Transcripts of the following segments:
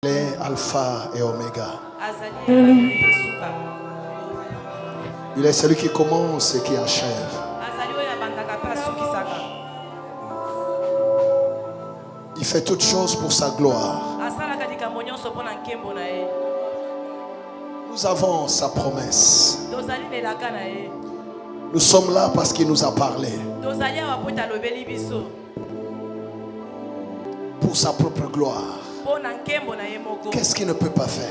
Il est Alpha et Oméga. Il est celui qui commence et qui achève. Il fait toutes choses pour sa gloire. Nous avons sa promesse. Nous sommes là parce qu'il nous a parlé. Pour sa propre gloire. Qu'est-ce qu'il ne peut pas faire?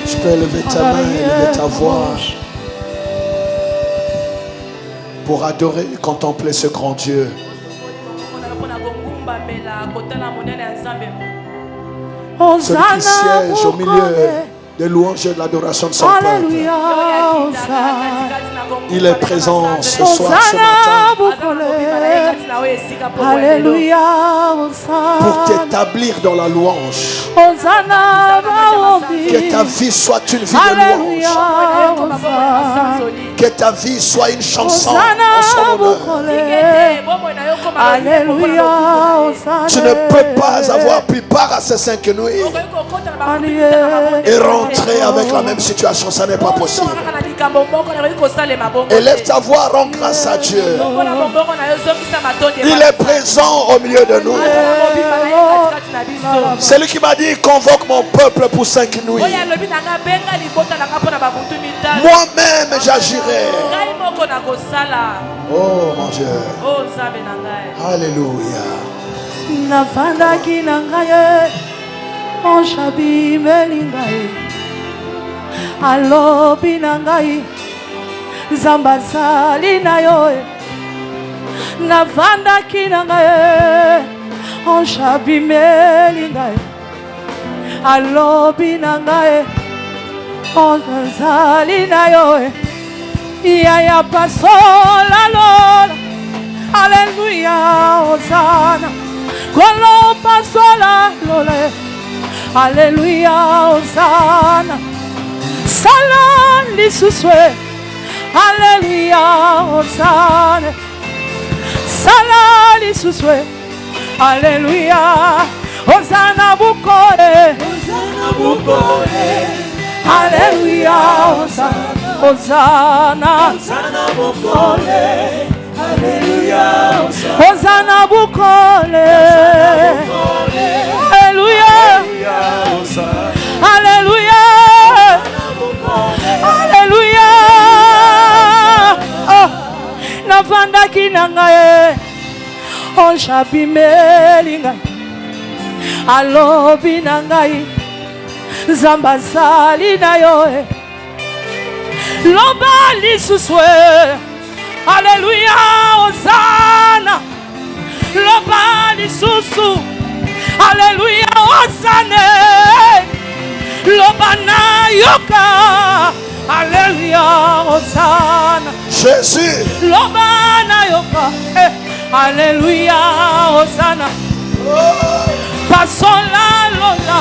Je peux élever ta main, élever ta voix pour adorer et contempler ce grand Dieu. Celui qui siège au milieu des louanges et de l'adoration de son peuple. Il est présent ce soir, ce matin, Alléluia, pour t'établir dans la louange. Que ta vie soit une vie de louange. Que ta vie soit une chanson en son honneur. Alléluia, Tu ne peux pas avoir pris part à ces 5 nuits et rentrer avec la même situation. Ça n'est pas possible. Élève ta voix, rends grâce à Dieu. Il est présent au milieu de nous. C'est lui qui m'a dit: convoque mon peuple pour 5 nuits. Moi-même j'agirai. Oh mon Dieu. Alléluia. Alobi nangai zambazali na yo navanda kinangaionshabi melingai alobi nangai onzali na yo ya pasola lola Alléluia Hosanna kolo pasola lola Alléluia Hosanna Salam lisuswe Alléluia Hosanna Salam lisuswe Alléluia Hosanna bukore Hosanna bukore Alléluia Hosanna Hosanna bukore Alléluia Hosanna bukore Alléluia Alléluia Alléluia. Oh, navanda kinangae, on shabi melinga, alobi nangai, zambazali na yo, loba lisuswe, Alléluia, Hosanna, loba lisusu, Alléluia, Hosanna. Lobana yoka, Alléluia, Hosanna. Jésus. Lobana yoka, Alléluia, Hosanna. Pasola lola,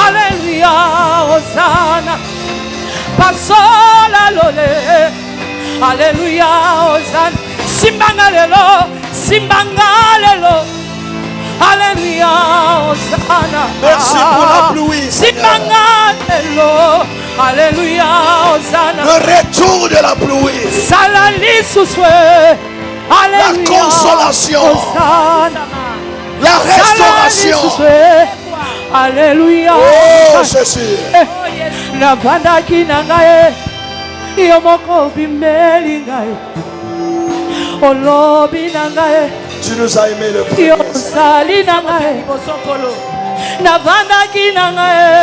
Alléluia, Hosanna. Pasola lole, Alléluia, Hosanna. Simbangalelo, simbangalelo. Alléluia, Hosanna. Merci pour la pluie. Alléluia, Hosanna. Le retour de la pluie. Salali suswe. La consolation. Hosanna. La restauration. Alléluia. Oh Jésus. Na banda kinangae. Yomoko bimeli ngai. Olobi nangae. Tu nous as aimé le premier.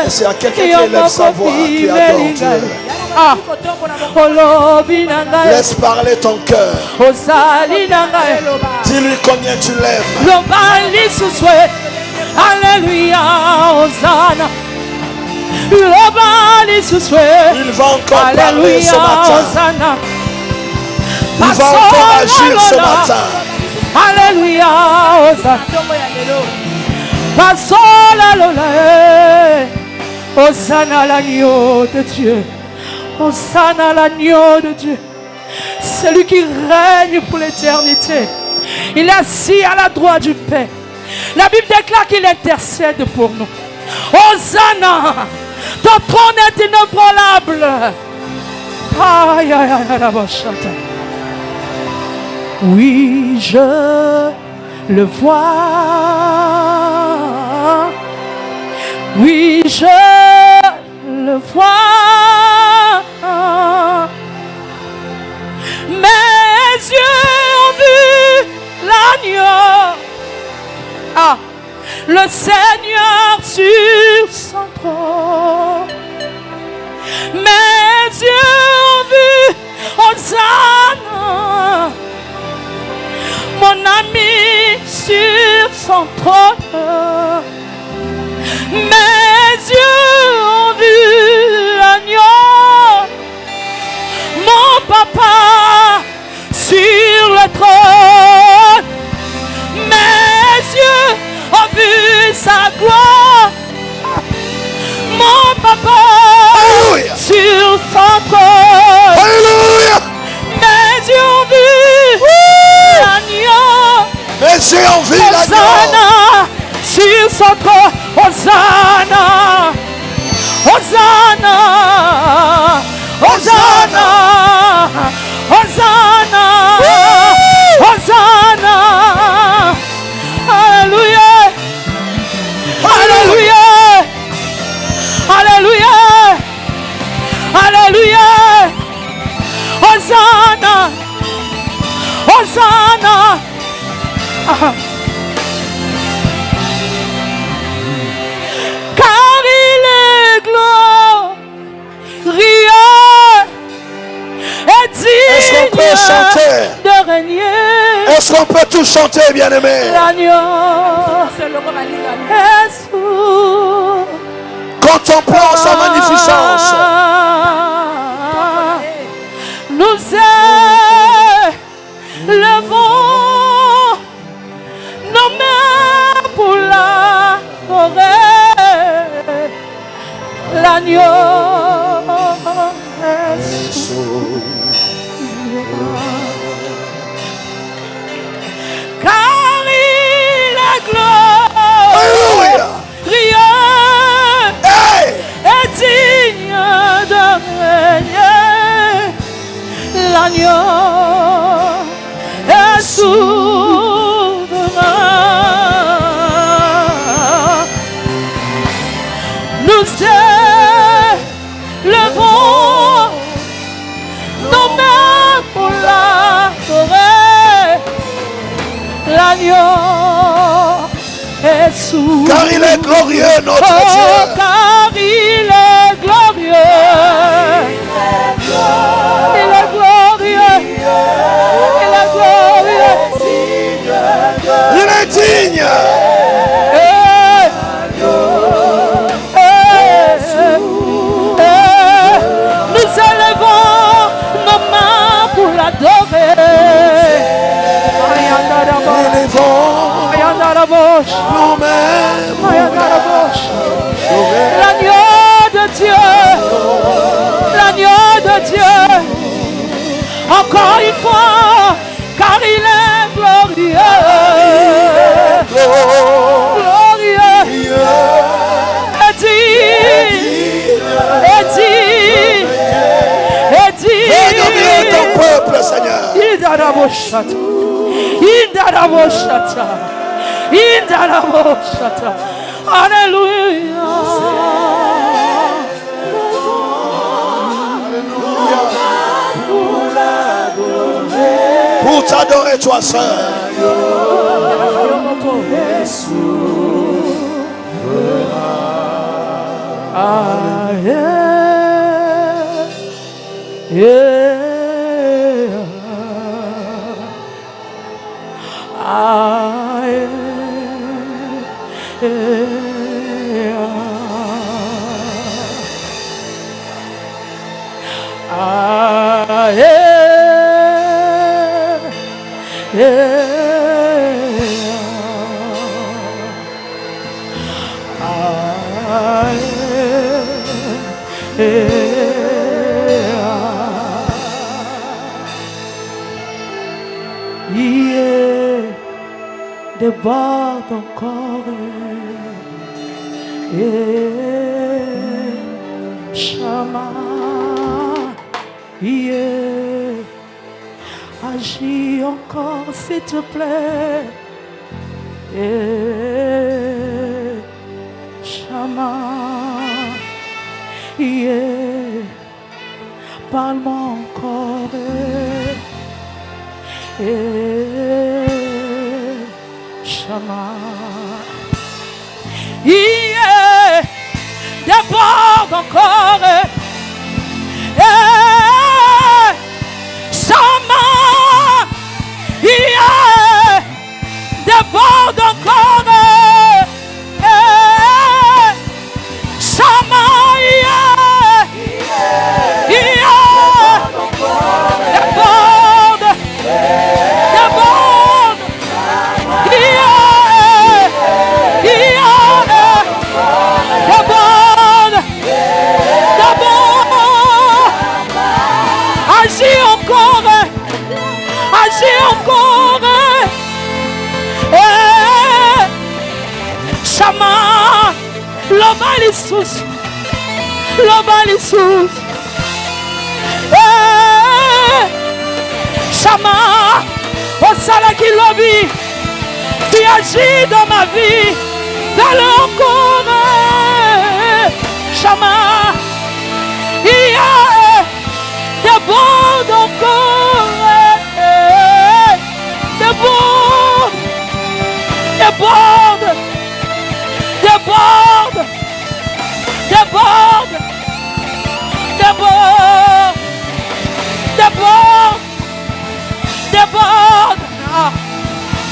C'est à quelqu'un qui élève sa voix, qui adore Dieu. Laisse parler ton cœur. Dis-lui combien tu l'aimes. Alléluia, Hosanna. Il va encore parler ce matin. Il va encore agir ce matin. Alléluia, Hosanna. Pasola lola. Hosanna l'agneau de Dieu. Hosanna l'agneau de Dieu. Celui qui règne pour l'éternité. Il est assis à la droite du Père. La Bible déclare qu'il intercède pour nous. Hosanna, ton trône est inébranlable. Aïe, aïe, aïe, la bachata. Oui, je le vois. Oui, je le vois. Mes yeux ont vu l'agneau. Ah, le Seigneur sur son trône. Mes yeux ont vu Hosanna, mon ami sur son trône. Mes yeux ont vu l'agneau, mon papa sur le trône. Mes yeux ont vu sa gloire, mon papa Alléluia. sur son trône. Alléluia. Mes yeux ont vu l'agneau. Mes yeux ont vu l'agneau. Hosanna sur son trône. Hosanna, Hosanna, Hosanna, Hosanna, Hosanna. Alléluia, Alléluia, Alléluia, Alléluia. Hosanna, Hosanna. Car il est glorieux et Est-ce qu'on peut chanter? digne de régner. Est-ce qu'on peut tous chanter, bien-aimé? L'agneau est sous. Contemplant sa magnificence. Nous élevons nos mains pour l'adorer. L'agneau est sous. Car il est Alléluia. glorieux Hey! et digne de régner. L'agneau est souverain. Nous élevons nos mains pour l'adorer. L'agneau est souverain. Car il est glorieux, notre Oh, Dieu. car il est glorieux. Il est glorieux. Il est glorieux. Il est digne. Eh, nous élevons nos mains pour l'adorer. Élevons nous-mêmes. L'agneau de Dieu, l'agneau de Dieu, encore une fois, car il est glorieux, glorieux, et digne, Fais dominer ton peuple, Seigneur. Alléluia. Pour t'adorer, toi seul. Ah, yeah, yeah. Ah, yeah, yeah. Ah, yeah, yeah. Ah, yeah. Débat ton encore. Shama, agis encore s'il te plaît. Shama, parle-moi encore. Shama, déborde encore. Shama, déborde encore. Shama, déborde, déborde. Agis encore, agis encore. Shama, loba lisusu, loba lisusu. Shama, osala qui lobi, tu agis dans ma vie, fais-le encore. Shama, déborde encore, déborde, déborde, déborde, déborde, déborde, déborde, déborde,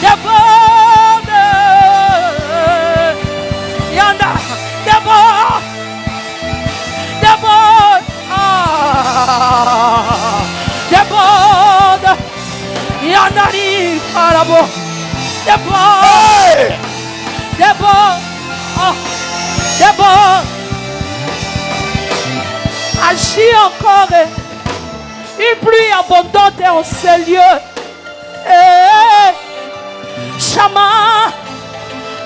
déborde, yanda, déborde, déborde, déborde, yandari, arabo, déborde, déborde, déborde, agis encore. Une pluie abondante en ces lieux. Shama,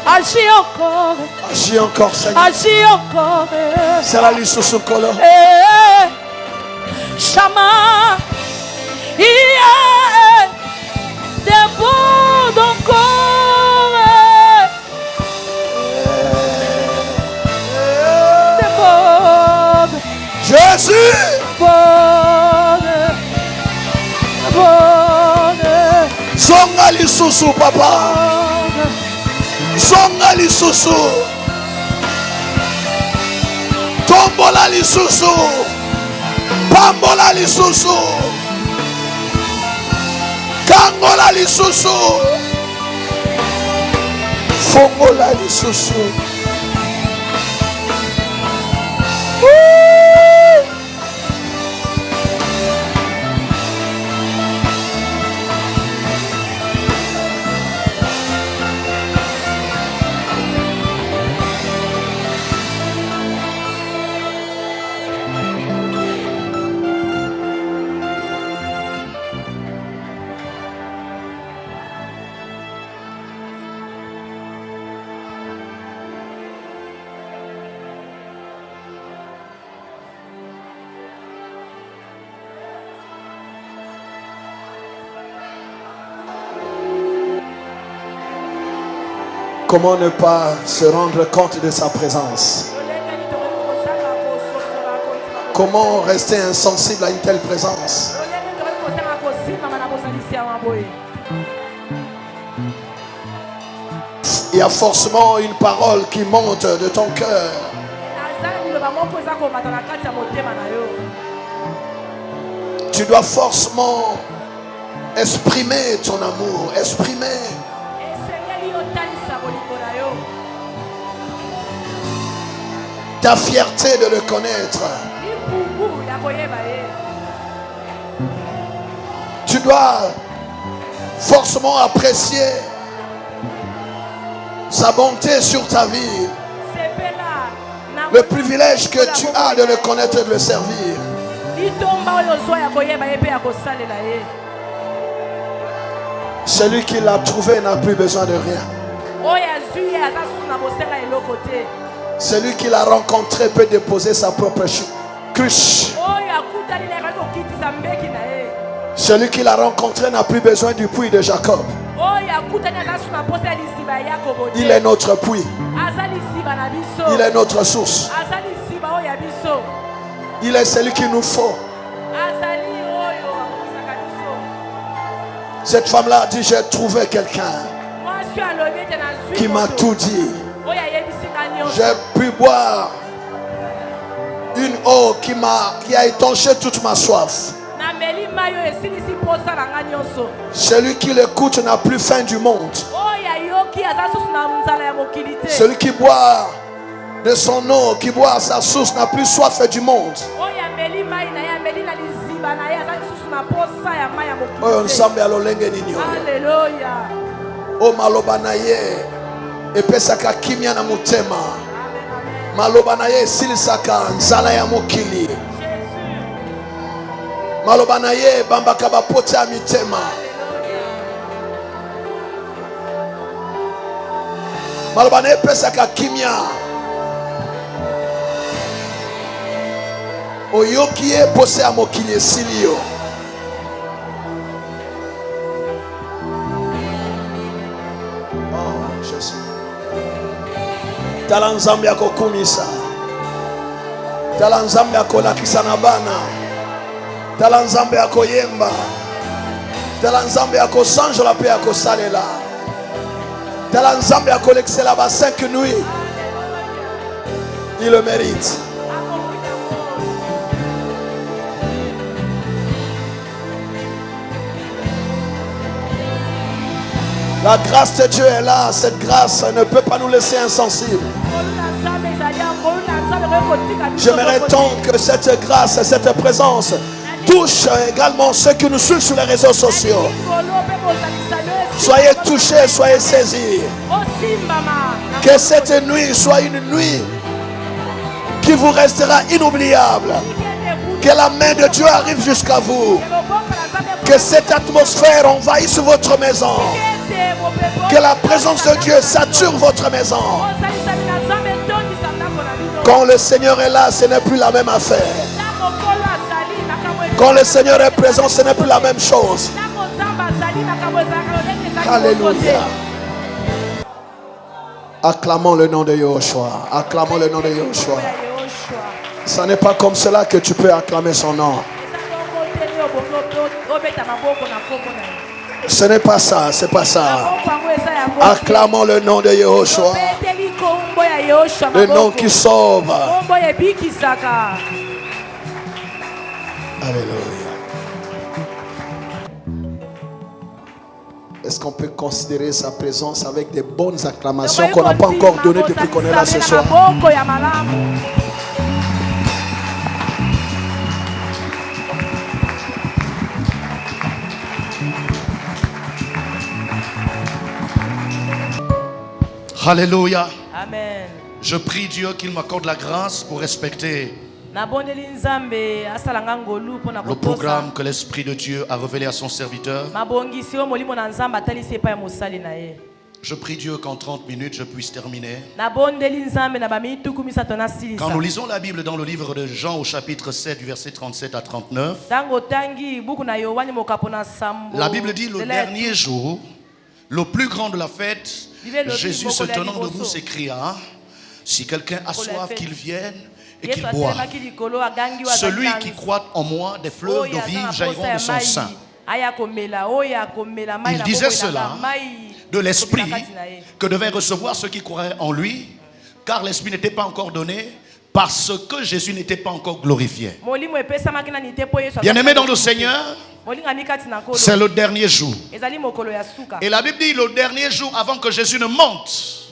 agis encore. Agis encore, Seigneur. Agis encore. C'est la liste sous colo. Shama, déborde encore. Déborde. Jésus. Zonga lisusu papa, zonga lisusu, tombola lisusu, pambola lisusu, kangola lisusu, fongola lisusu. Comment ne pas se rendre compte de sa présence? Comment rester insensible à une telle présence? Il y a forcément une parole qui monte de ton cœur. Tu dois forcément exprimer ton amour, exprimer ta fierté de le connaître. Tu dois forcément apprécier sa bonté sur ta vie. Le privilège que tu as de le connaître et de le servir. Celui qui l'a trouvé n'a plus besoin de rien. Celui qui l'a rencontré peut déposer sa propre cruche. Celui qui l'a rencontré n'a plus besoin du puits de Jacob. Il est notre puits. Il est notre source. Il est celui qu'il nous faut. Cette femme-là a dit, j'ai trouvé quelqu'un qui m'a tout dit. J'ai pu boire une eau qui a étanché toute ma soif. Celui qui l'écoute n'a plus faim du monde. Celui qui boit de son eau, qui boit sa source, n'a plus soif du monde. Alléluia. O maloba na ye epesaka kimia na mutema. Maloba na ye silisaka nzala ya mokili. Maloba na ye bambaka bapote ya mitema. Maloba na ye epesaka kimia. Oyoki ye pose ya mokili esili yo. Tala nzambe yako kumisa. Tala nzambe yako lakisa na bana. Tala nzambe yako yemba. Tala nzambe yako sanjo la pe yako salela. Tala nzambe yako l'excella ba 5 nuits. Il le mérite. La grâce de Dieu est là. Cette grâce ne peut pas nous laisser insensibles. J'aimerais tant que cette grâce, cette présence touche également ceux qui nous suivent sur les réseaux sociaux. Soyez touchés, soyez saisis. Que cette nuit soit une nuit qui vous restera inoubliable. Que la main de Dieu arrive jusqu'à vous. Que cette atmosphère envahisse votre maison. Que la présence de Dieu sature votre maison. Quand le Seigneur est là, ce n'est plus la même affaire. Quand le Seigneur est présent, ce n'est plus la même chose. Alléluia. Acclamons le nom de Yahushua. Acclamons le nom de Yahushua. Ce n'est pas comme cela que tu peux acclamer son nom. Ce n'est pas ça, c'est pas ça. Acclamons le nom de Yahushua. Le nom qui sauve. Alléluia. Est-ce qu'on peut considérer sa présence avec des bonnes acclamations qu'on n'a pas encore données depuis qu'on est là ce soir? Alléluia. Amen. Je prie Dieu qu'il m'accorde la grâce pour respecter le programme que l'Esprit de Dieu a révélé à son serviteur. Je prie Dieu qu'en 30 minutes je puisse terminer. Quand nous lisons la Bible dans le livre de Jean au chapitre 7 du verset 37 à 39, la Bible dit le dernier jour, le plus grand de la fête, Jésus se tenant debout s'écria, si quelqu'un a soif, qu'il vienne et qu'il boive. Celui qui croit en moi, des fleuves d'eau vive jailliront de son sein. Il disait cela de l'esprit que devaient recevoir ceux qui croiraient en lui, car l'esprit n'était pas encore donné, parce que Jésus n'était pas encore glorifié. Bien-aimés dans le Seigneur, c'est le dernier jour. Et la Bible dit le dernier jour avant que Jésus ne monte.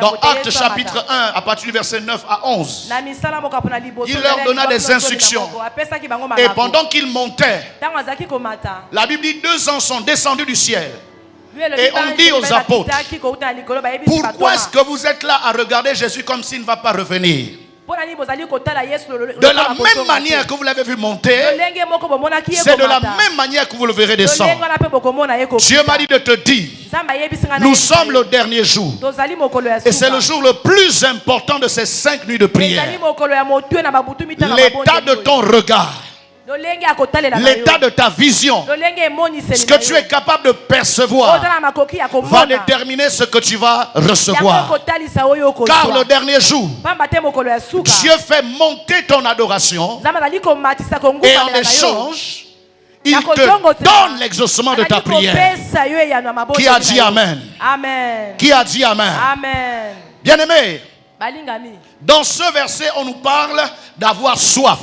Dans Actes chapitre 1, à partir du verset 9 à 11, il leur donna des instructions. Et pendant qu'ils montaient, la Bible dit 2 anges sont descendus du ciel. Et on dit aux apôtres, pourquoi est-ce que vous êtes là à regarder Jésus comme s'il ne va pas revenir? De la même manière que vous l'avez vu monter, c'est de la même manière que vous le verrez descendre. Dieu m'a dit de te dire, nous sommes le dernier jour. Et c'est le jour le plus important de ces 5 nuits de prière. L'état de ton regard, l'état de ta vision, ce que tu es capable de percevoir va déterminer ce que tu vas recevoir. Car le dernier jour, Dieu fait monter ton adoration et en échange, il te donne l'exaucement de ta prière. Qui a dit Amen? Qui a dit Amen? Bien-aimé, dans ce verset, on nous parle d'avoir soif.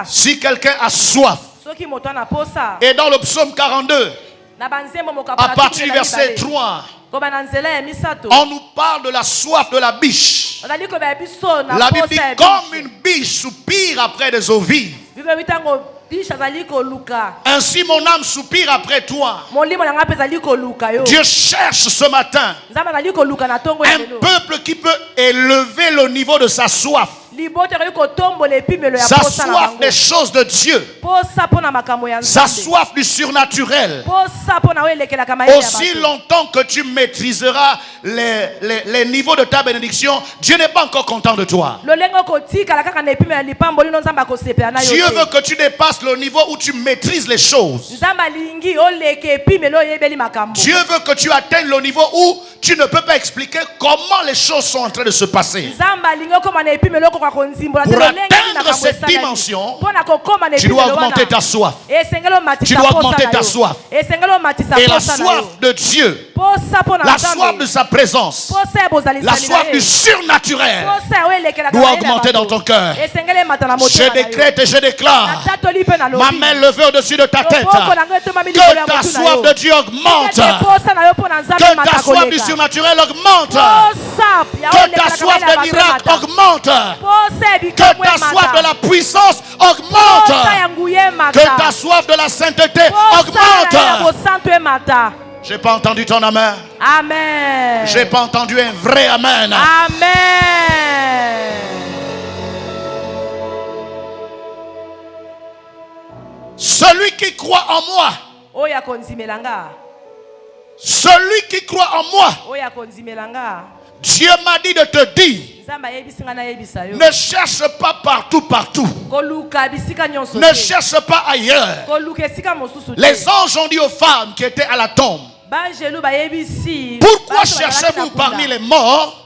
Si quelqu'un a soif, et dans le psaume 42, à partir du verset 3, on nous parle de la soif de la biche. La Bible dit comme une biche soupire après des eaux vives, ainsi mon âme soupire après toi. Dieu cherche ce matin un peuple qui peut élever le niveau de sa soif. Sa soif des choses de Dieu, sa soif du surnaturel. Aussi longtemps que tu maîtriseras les niveaux de ta bénédiction, Dieu n'est pas encore content de toi. Dieu veut que tu dépasses le niveau où tu maîtrises les choses. Dieu veut que tu atteignes le niveau où tu ne peux pas expliquer comment les choses sont en train de se passer. Pour atteindre cette dimension, tu dois augmenter ta soif. Tu dois augmenter ta soif. Et la soif de Dieu, la soif de sa présence, la soif du surnaturel doit augmenter dans ton cœur. Je décrète et je déclare, ma main levée au-dessus de ta tête, que ta soif de Dieu augmente, que ta soif du surnaturel augmente, que ta soif de miracle augmente, que ta soif de la puissance augmente, que ta soif de la sainteté augmente. J'ai pas entendu ton amen. Amen. J'ai pas entendu un vrai amen. Amen. Celui qui croit en moi, celui qui croit en moi, Dieu m'a dit de te dire, ne cherche pas partout. Ne cherche pas ailleurs. Les anges ont dit aux femmes qui étaient à la tombe, pourquoi cherchez-vous parmi les morts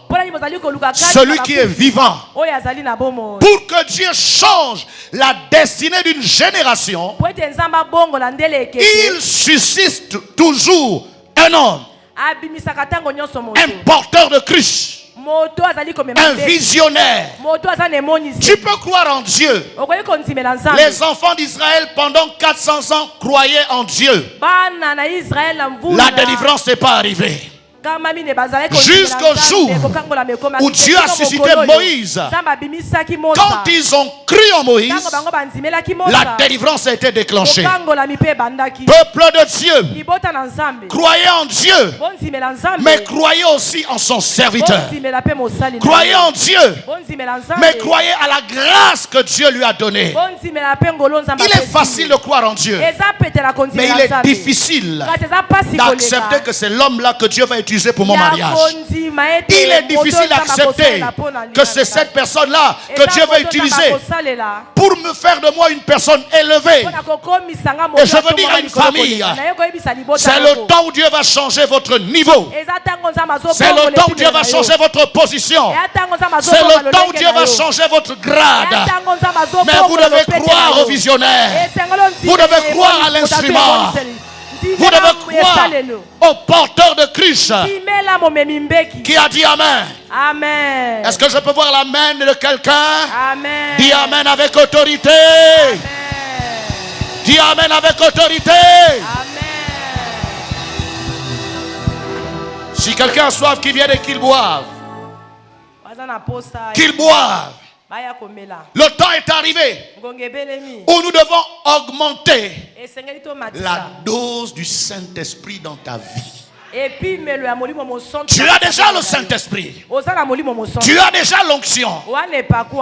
celui qui est vivant? Pour que Dieu change la destinée d'une génération, il suscite toujours un homme, un porteur de Christ, un visionnaire. Tu peux croire en Dieu. Les enfants d'Israël pendant 400 ans croyaient en Dieu. La délivrance n'est pas arrivée. Jusqu'au jour où Dieu a suscité Moïse. Quand ils ont cru en Moïse, la délivrance a été déclenchée. Peuple de Dieu, croyez en Dieu, mais croyez aussi en son serviteur. Croyez en Dieu, mais croyez à la grâce que Dieu lui a donnée. Il est facile de croire en Dieu, mais il est difficile d'accepter que c'est l'homme-là que Dieu va utiliser pour mon mariage. Il est difficile d'accepter que c'est cette personne-là que Dieu va utiliser pour me faire de moi une personne élevée. Et je veux dire à une famille, c'est le temps où Dieu va changer votre niveau. C'est le temps où Dieu va changer votre position. C'est le temps où Dieu va changer votre grade. Mais vous devez croire au visionnaire. Vous devez croire à l'instrument. Vous devez croire au porteur de Christ qui a dit Amen. Amen. Est-ce que je peux voir l'amen de quelqu'un? Amen. Dis Amen avec autorité. Amen. Dis Amen avec autorité. Amen. Si quelqu'un a soif, qu'il vienne et qu'il boive. Qu'il boive. Le temps est arrivé où nous devons augmenter la dose du Saint-Esprit dans ta vie. Tu as déjà le Saint-Esprit. Tu as déjà l'onction.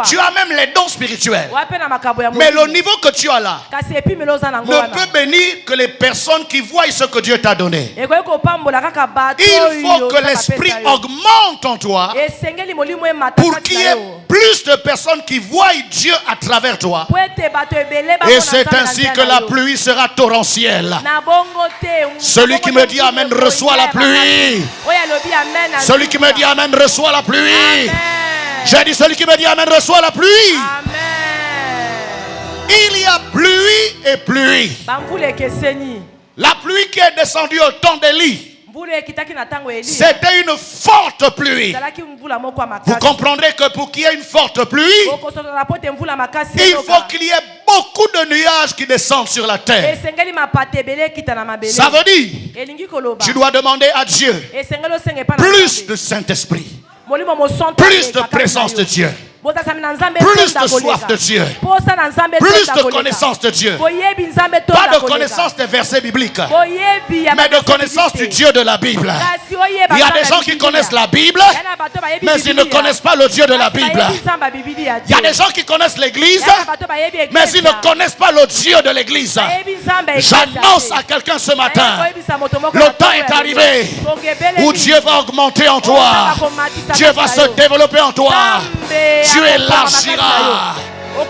Tu as même les dons spirituels. Mais le niveau que tu as là ne peut bénir que les personnes qui voient ce que Dieu t'a donné. Il faut que l'Esprit augmente en toi pour qu'il y ait plus de personnes qui voient Dieu à travers toi. Et c'est ainsi que la pluie sera torrentielle. Celui qui me dit Amen reçoit la pluie. Celui qui me dit Amen reçoit la pluie. J'ai dit celui qui me dit Amen reçoit la pluie. Il y a pluie et pluie. La pluie qui est descendue au temps d'Élie, c'était une forte pluie. Vous comprendrez que pour qu'il y ait une forte pluie, il faut qu'il y ait beaucoup de nuages qui descendent sur la terre. Ça veut dire, tu dois demander à Dieu plus de Saint-Esprit, plus de présence de Dieu, plus de soif de Dieu, plus de connaissance de Dieu. Pas de connaissance des versets bibliques, mais de connaissance du Dieu de la Bible. Il y a des gens qui connaissent la Bible, mais ils ne connaissent pas le Dieu de la Bible. Il y a des gens qui connaissent l'église, mais ils ne connaissent pas le Dieu de l'église. J'annonce à quelqu'un ce matin, le temps est arrivé où Dieu va augmenter en toi. Dieu va se développer en toi. Tu élargiras.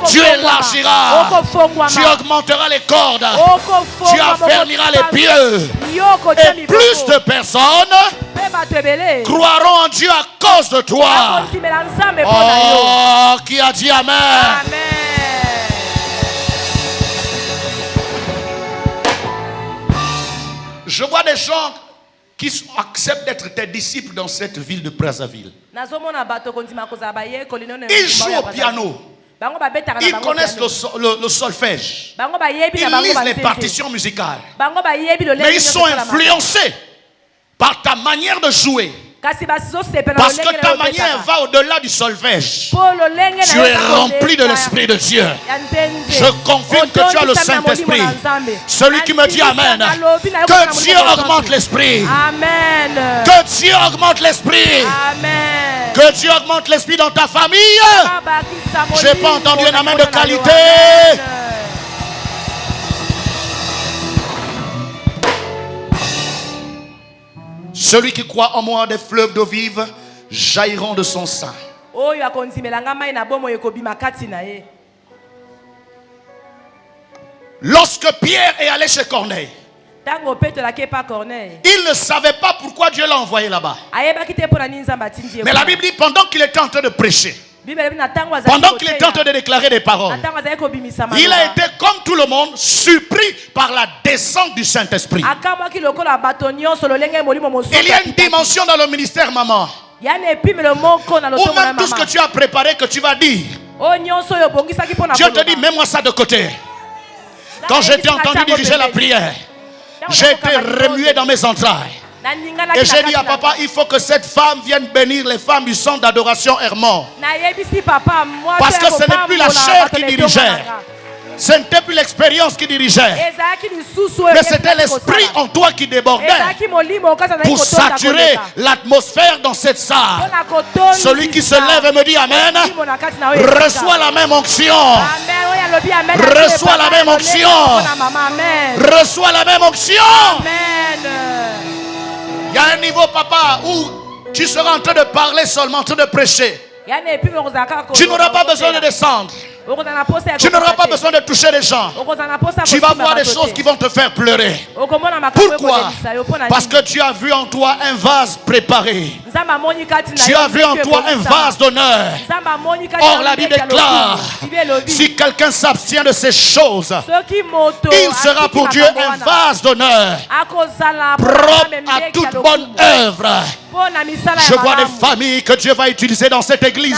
Tu élargiras. Tu augmenteras les cordes. Tu affermiras les pieds. Et plus de personnes croiront en Dieu à cause de toi. Oh, qui a dit Amen? Je vois des gens qui acceptent d'être tes disciples dans cette ville de Brazzaville. Ils jouent au piano. Ils connaissent le solfège. Ils lisent les partitions musicales. Mais ils sont influencés par ta manière de jouer. Parce que ta manière va au-delà du solfège. Tu es rempli de l'Esprit de Dieu. Je confirme que tu as le Saint-Esprit. Celui qui me dit Amen. Que Dieu augmente l'Esprit. Que Dieu augmente l'Esprit. Que Dieu augmente l'Esprit dans ta famille. Je n'ai pas entendu un Amen de qualité. Celui qui croit en moi, des fleuves d'eau vive jailliront de son sein. Lorsque Pierre est allé chez Corneille, il ne savait pas pourquoi Dieu l'a envoyé là-bas. Mais la Bible dit pendant qu'il était en train de prêcher, pendant qu'il était en train de déclarer des paroles, il a été comme tout le monde surpris par la descente du Saint-Esprit. Il y a une dimension dans le ministère, maman, ou même tout ce que tu as préparé, que tu vas dire, Dieu te dit mets-moi ça de côté. Quand je t'ai entendu diriger la prière, j'ai été remué dans mes entrailles. Et j'ai dit à papa, il faut que cette femme vienne bénir les femmes du centre d'adoration Hermon. Parce que ce n'est plus la chair qui dirigeait. Ce n'était plus l'expérience qui dirigeait. Mais c'était l'esprit en toi qui débordait pour saturer l'atmosphère dans cette salle. Celui qui se lève et me dit Amen, reçoit la même onction. Reçoit la même onction. Reçoit la même onction. Il y a un niveau, papa, où tu seras en train de parler seulement, en train de prêcher. Tu n'auras pas besoin de descendre. Tu n'auras pas besoin de toucher les gens. Tu vas voir des choses qui vont te faire pleurer. Pourquoi? Parce que tu as vu en toi un vase préparé. Tu as vu en toi un vase d'honneur. Or la Bible déclare, si quelqu'un s'abstient de ces choses, il sera pour Dieu un vase d'honneur, propre à toute bonne œuvre. Je vois des familles que Dieu va utiliser dans cette église.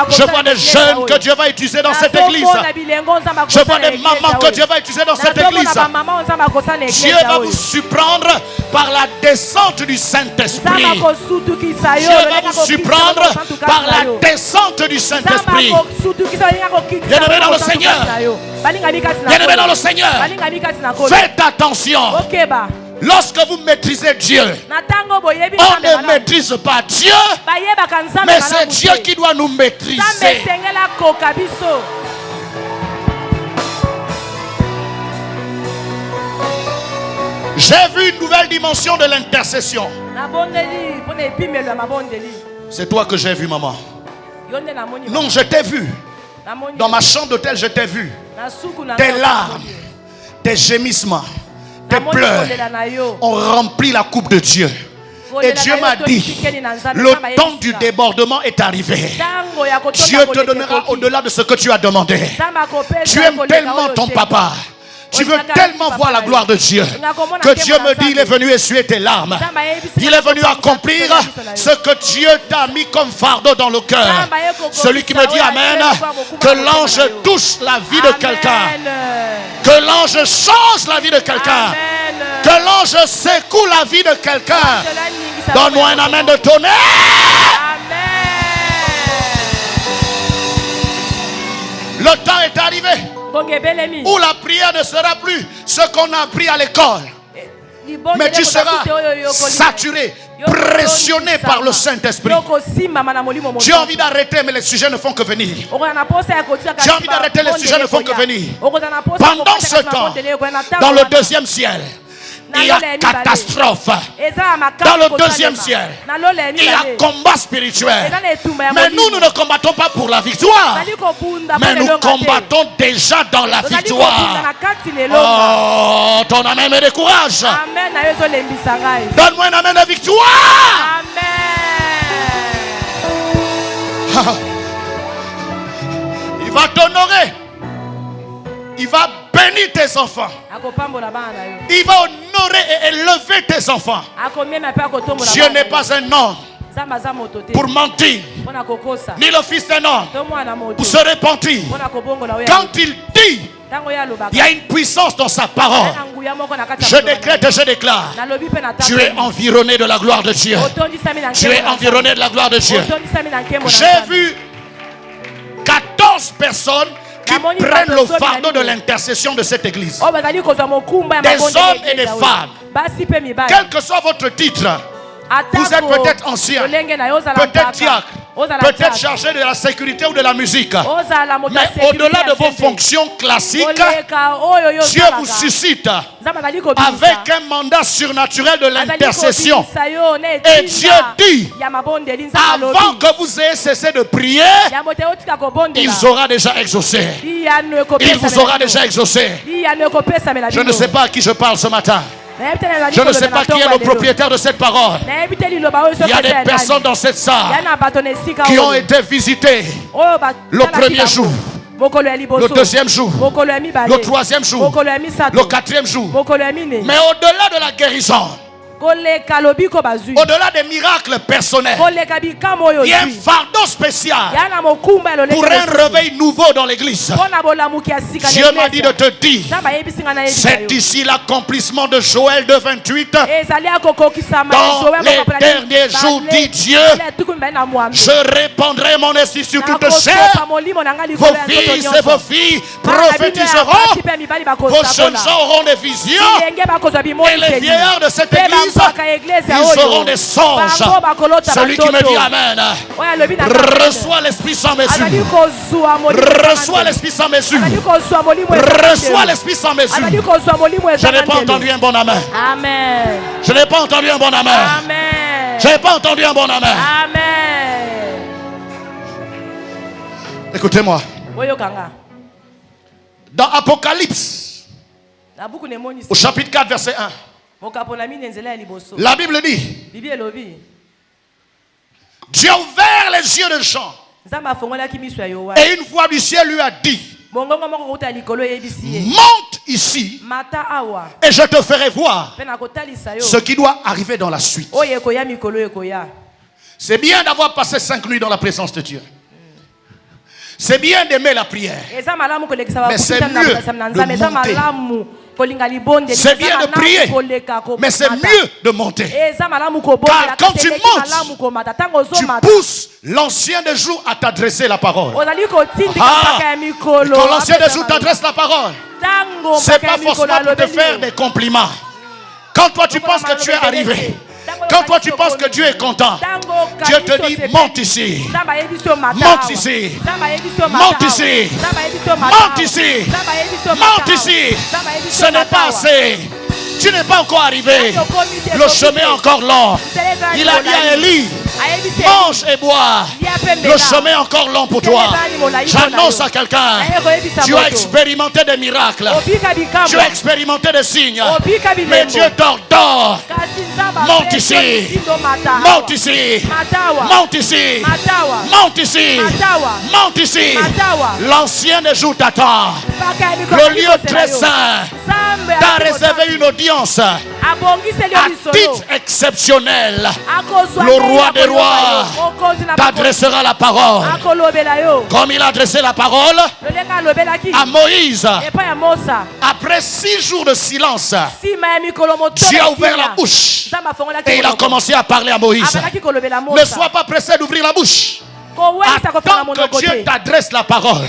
Je vois des jeunes que Dieu va utiliser dans cette église. Je vois des mamans que Dieu va utiliser dans cette église. Dieu va vous surprendre par la descente du Saint-Esprit. Dieu va vous surprendre par la descente du Saint-Esprit. Bien-aimés dans le Seigneur. Bien-aimés dans le Seigneur. Faites attention. Lorsque vous maîtrisez Dieu, on ne maîtrise pas Dieu, mais c'est Dieu qui doit nous maîtriser. J'ai vu une nouvelle dimension de l'intercession. C'est toi que j'ai vu, maman. Non, je t'ai vu. Dans ma chambre d'hôtel, je t'ai vu. Tes larmes, tes gémissements, tes pleurs ont rempli la coupe de Dieu. Et Dieu m'a dit, le temps du débordement est arrivé. Dieu te donnera au-delà de ce que tu as demandé. Tu aimes tellement ton papa. Tu veux tellement voir la gloire de Dieu que Dieu me dit, il est venu essuyer tes larmes. Il est venu accomplir ce que Dieu t'a mis comme fardeau dans le cœur. Celui qui me dit Amen, que l'ange touche la vie de quelqu'un, que l'ange change la vie de quelqu'un, que l'ange secoue la vie de quelqu'un. Donne-moi un Amen de tonnerre. Le temps est arrivé où la prière ne sera plus ce qu'on a appris à l'école, mais tu seras saturé, pressionné par le Saint-Esprit. J'ai envie d'arrêter, mais les sujets ne font que venir. J'ai envie d'arrêter, les sujets ne font que venir. Pendant ce temps, dans le deuxième ciel, il y a catastrophe. Dans le deuxième ciel, il y a combat spirituel. Mais nous ne combattons pas pour la victoire, mais nous combattons déjà dans la victoire. Oh, ton amen me décourage. Donne-moi un amen de victoire. Il va t'honorer. Il va bénir tes enfants. Il va honorer et élever tes enfants. Dieu n'est pas un homme pour mentir, ni le fils d'un homme pour se repentir. Quand il dit, il y a une puissance dans sa parole. Je décrète et je déclare, tu es environné de la gloire de Dieu. Tu es environné de la gloire de Dieu. J'ai vu 14 personnes qui prennent le fardeau de l'intercession de cette église. Des hommes et des femmes. Quel que soit votre titre, vous êtes peut-être ancien, peut-être diacre, peut-être chargé de la sécurité ou de la musique. Mais au-delà de vos fonctions classiques, Dieu vous suscite avec un mandat surnaturel de l'intercession. Et Dieu dit, avant que vous ayez cessé de prier, il aura déjà exaucé. Il vous aura déjà exaucé. Je ne sais pas à qui je parle ce matin. Je ne sais pas qui est le propriétaire de cette parole. Il y a des personnes dans cette salle qui ont été visitées le premier jour, le deuxième jour, le troisième jour, le quatrième jour. Mais au-delà de la guérison, au-delà des miracles personnels, il y a un fardeau spécial pour un réveil nouveau dans l'église. Dieu m'a dit de te dire, c'est ici l'accomplissement de Joël 2:28. Dans les derniers jours, dit Dieu, je répandrai mon esprit sur toute chair. Vos fils et vos filles prophétiseront. Vos jeunes gens auront des visions. Et les vieillards de cette église, ils auront des songes. Celui qui me dit Amen, reçois l'esprit sans mesure. Reçois l'esprit sans mesure. Reçois l'esprit sans mesure. Je n'ai pas entendu un bon Amen. Amen. Je n'ai pas entendu un bon Amen. Amen. Je n'ai pas entendu un bon Amen. Amen. Écoutez-moi. Dans Apocalypse, au chapitre 4, verset 1, la Bible dit, Dieu a ouvert les yeux de Jean et une voix du ciel lui a dit, monte ici et je te ferai voir ce qui doit arriver dans la suite. C'est bien d'avoir passé 5 nuits dans la présence de Dieu. C'est bien d'aimer la prière, mais c'est mieux de monter. C'est bien de prier, mais c'est mieux de monter. Car quand tu montes, tu pousses l'ancien des jours à t'adresser la parole. Quand l'ancien des jours t'adresse la parole, c'est pas forcément pour te faire des compliments. Quand toi tu penses que tu es arrivé, quand toi tu penses que Dieu est content, Dieu te dit monte ici, monte ici, monte ici, monte ici, monte ici. Ce n'est pas assez. Tu n'es pas encore arrivé. Le chemin est encore long. Il a dit à Élie, mange et bois. Le chemin est encore long pour toi. J'annonce à quelqu'un, tu as expérimenté des miracles. Tu as expérimenté des signes. Mais Dieu t'ordonne. Monte ici. Monte ici. Monte ici. Monte ici. Monte ici. L'ancien des jours t'attend. Le lieu très saint t'a réservé une audience à titre exceptionnel. Le roi des rois t'adressera la parole. Comme il a adressé la parole à Moïse. Après 6 jours de silence, Dieu a ouvert la bouche et il a commencé à parler à Moïse. Ne sois pas pressé d'ouvrir la bouche. Attends que Dieu t'adresse la parole.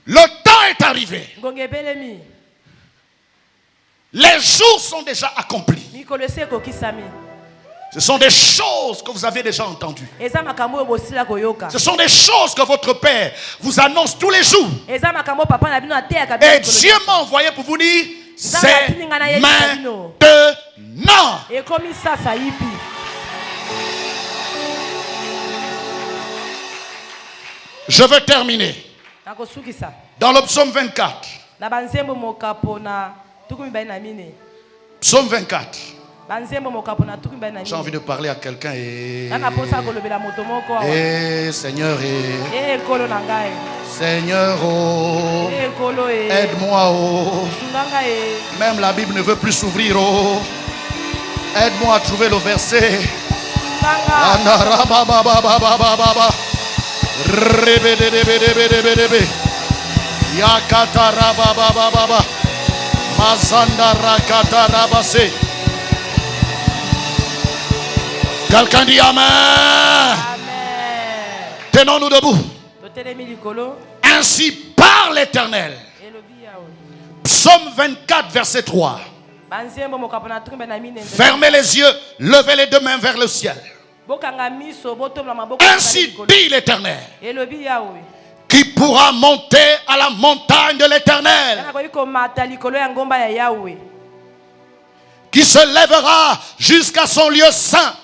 Le temps est arrivé. Les jours sont déjà accomplis. Ce sont des choses que vous avez déjà entendues. Ce sont des choses que votre Père vous annonce tous les jours. Et Dieu m'a envoyé pour vous dire, c'est maintenant. Je veux terminer. Dans le psaume 24. Psaume 24. J'ai envie de parler à quelqu'un et Seigneur Seigneur oh, aide-moi oh. Même la Bible ne veut plus s'ouvrir oh. Aide-moi à trouver le verset. Quelqu'un dit Amen. Tenons-nous debout. Ainsi parle l'Éternel. Psaume 24, verset 3. Fermez les yeux, levez les deux mains vers le ciel. Ainsi dit l'Éternel. Qui pourra monter à la montagne de l'Éternel? Qui se lèvera jusqu'à son lieu saint?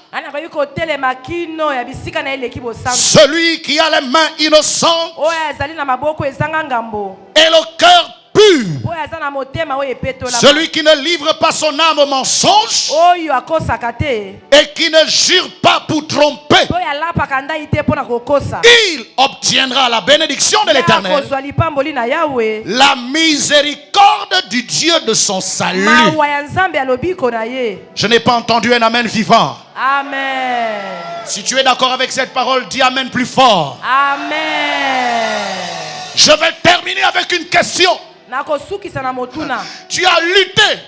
Celui qui a les mains innocentes et le cœur pur. Celui qui ne livre pas son âme au mensonge et qui ne jure pas pour tromper. Il obtiendra la bénédiction de l'Éternel, la miséricorde du Dieu de son salut. Je n'ai pas entendu un amen vivant. Amen. Si tu es d'accord avec cette parole, dis amen plus fort. Amen. Je vais terminer avec une question. Tu as lutté.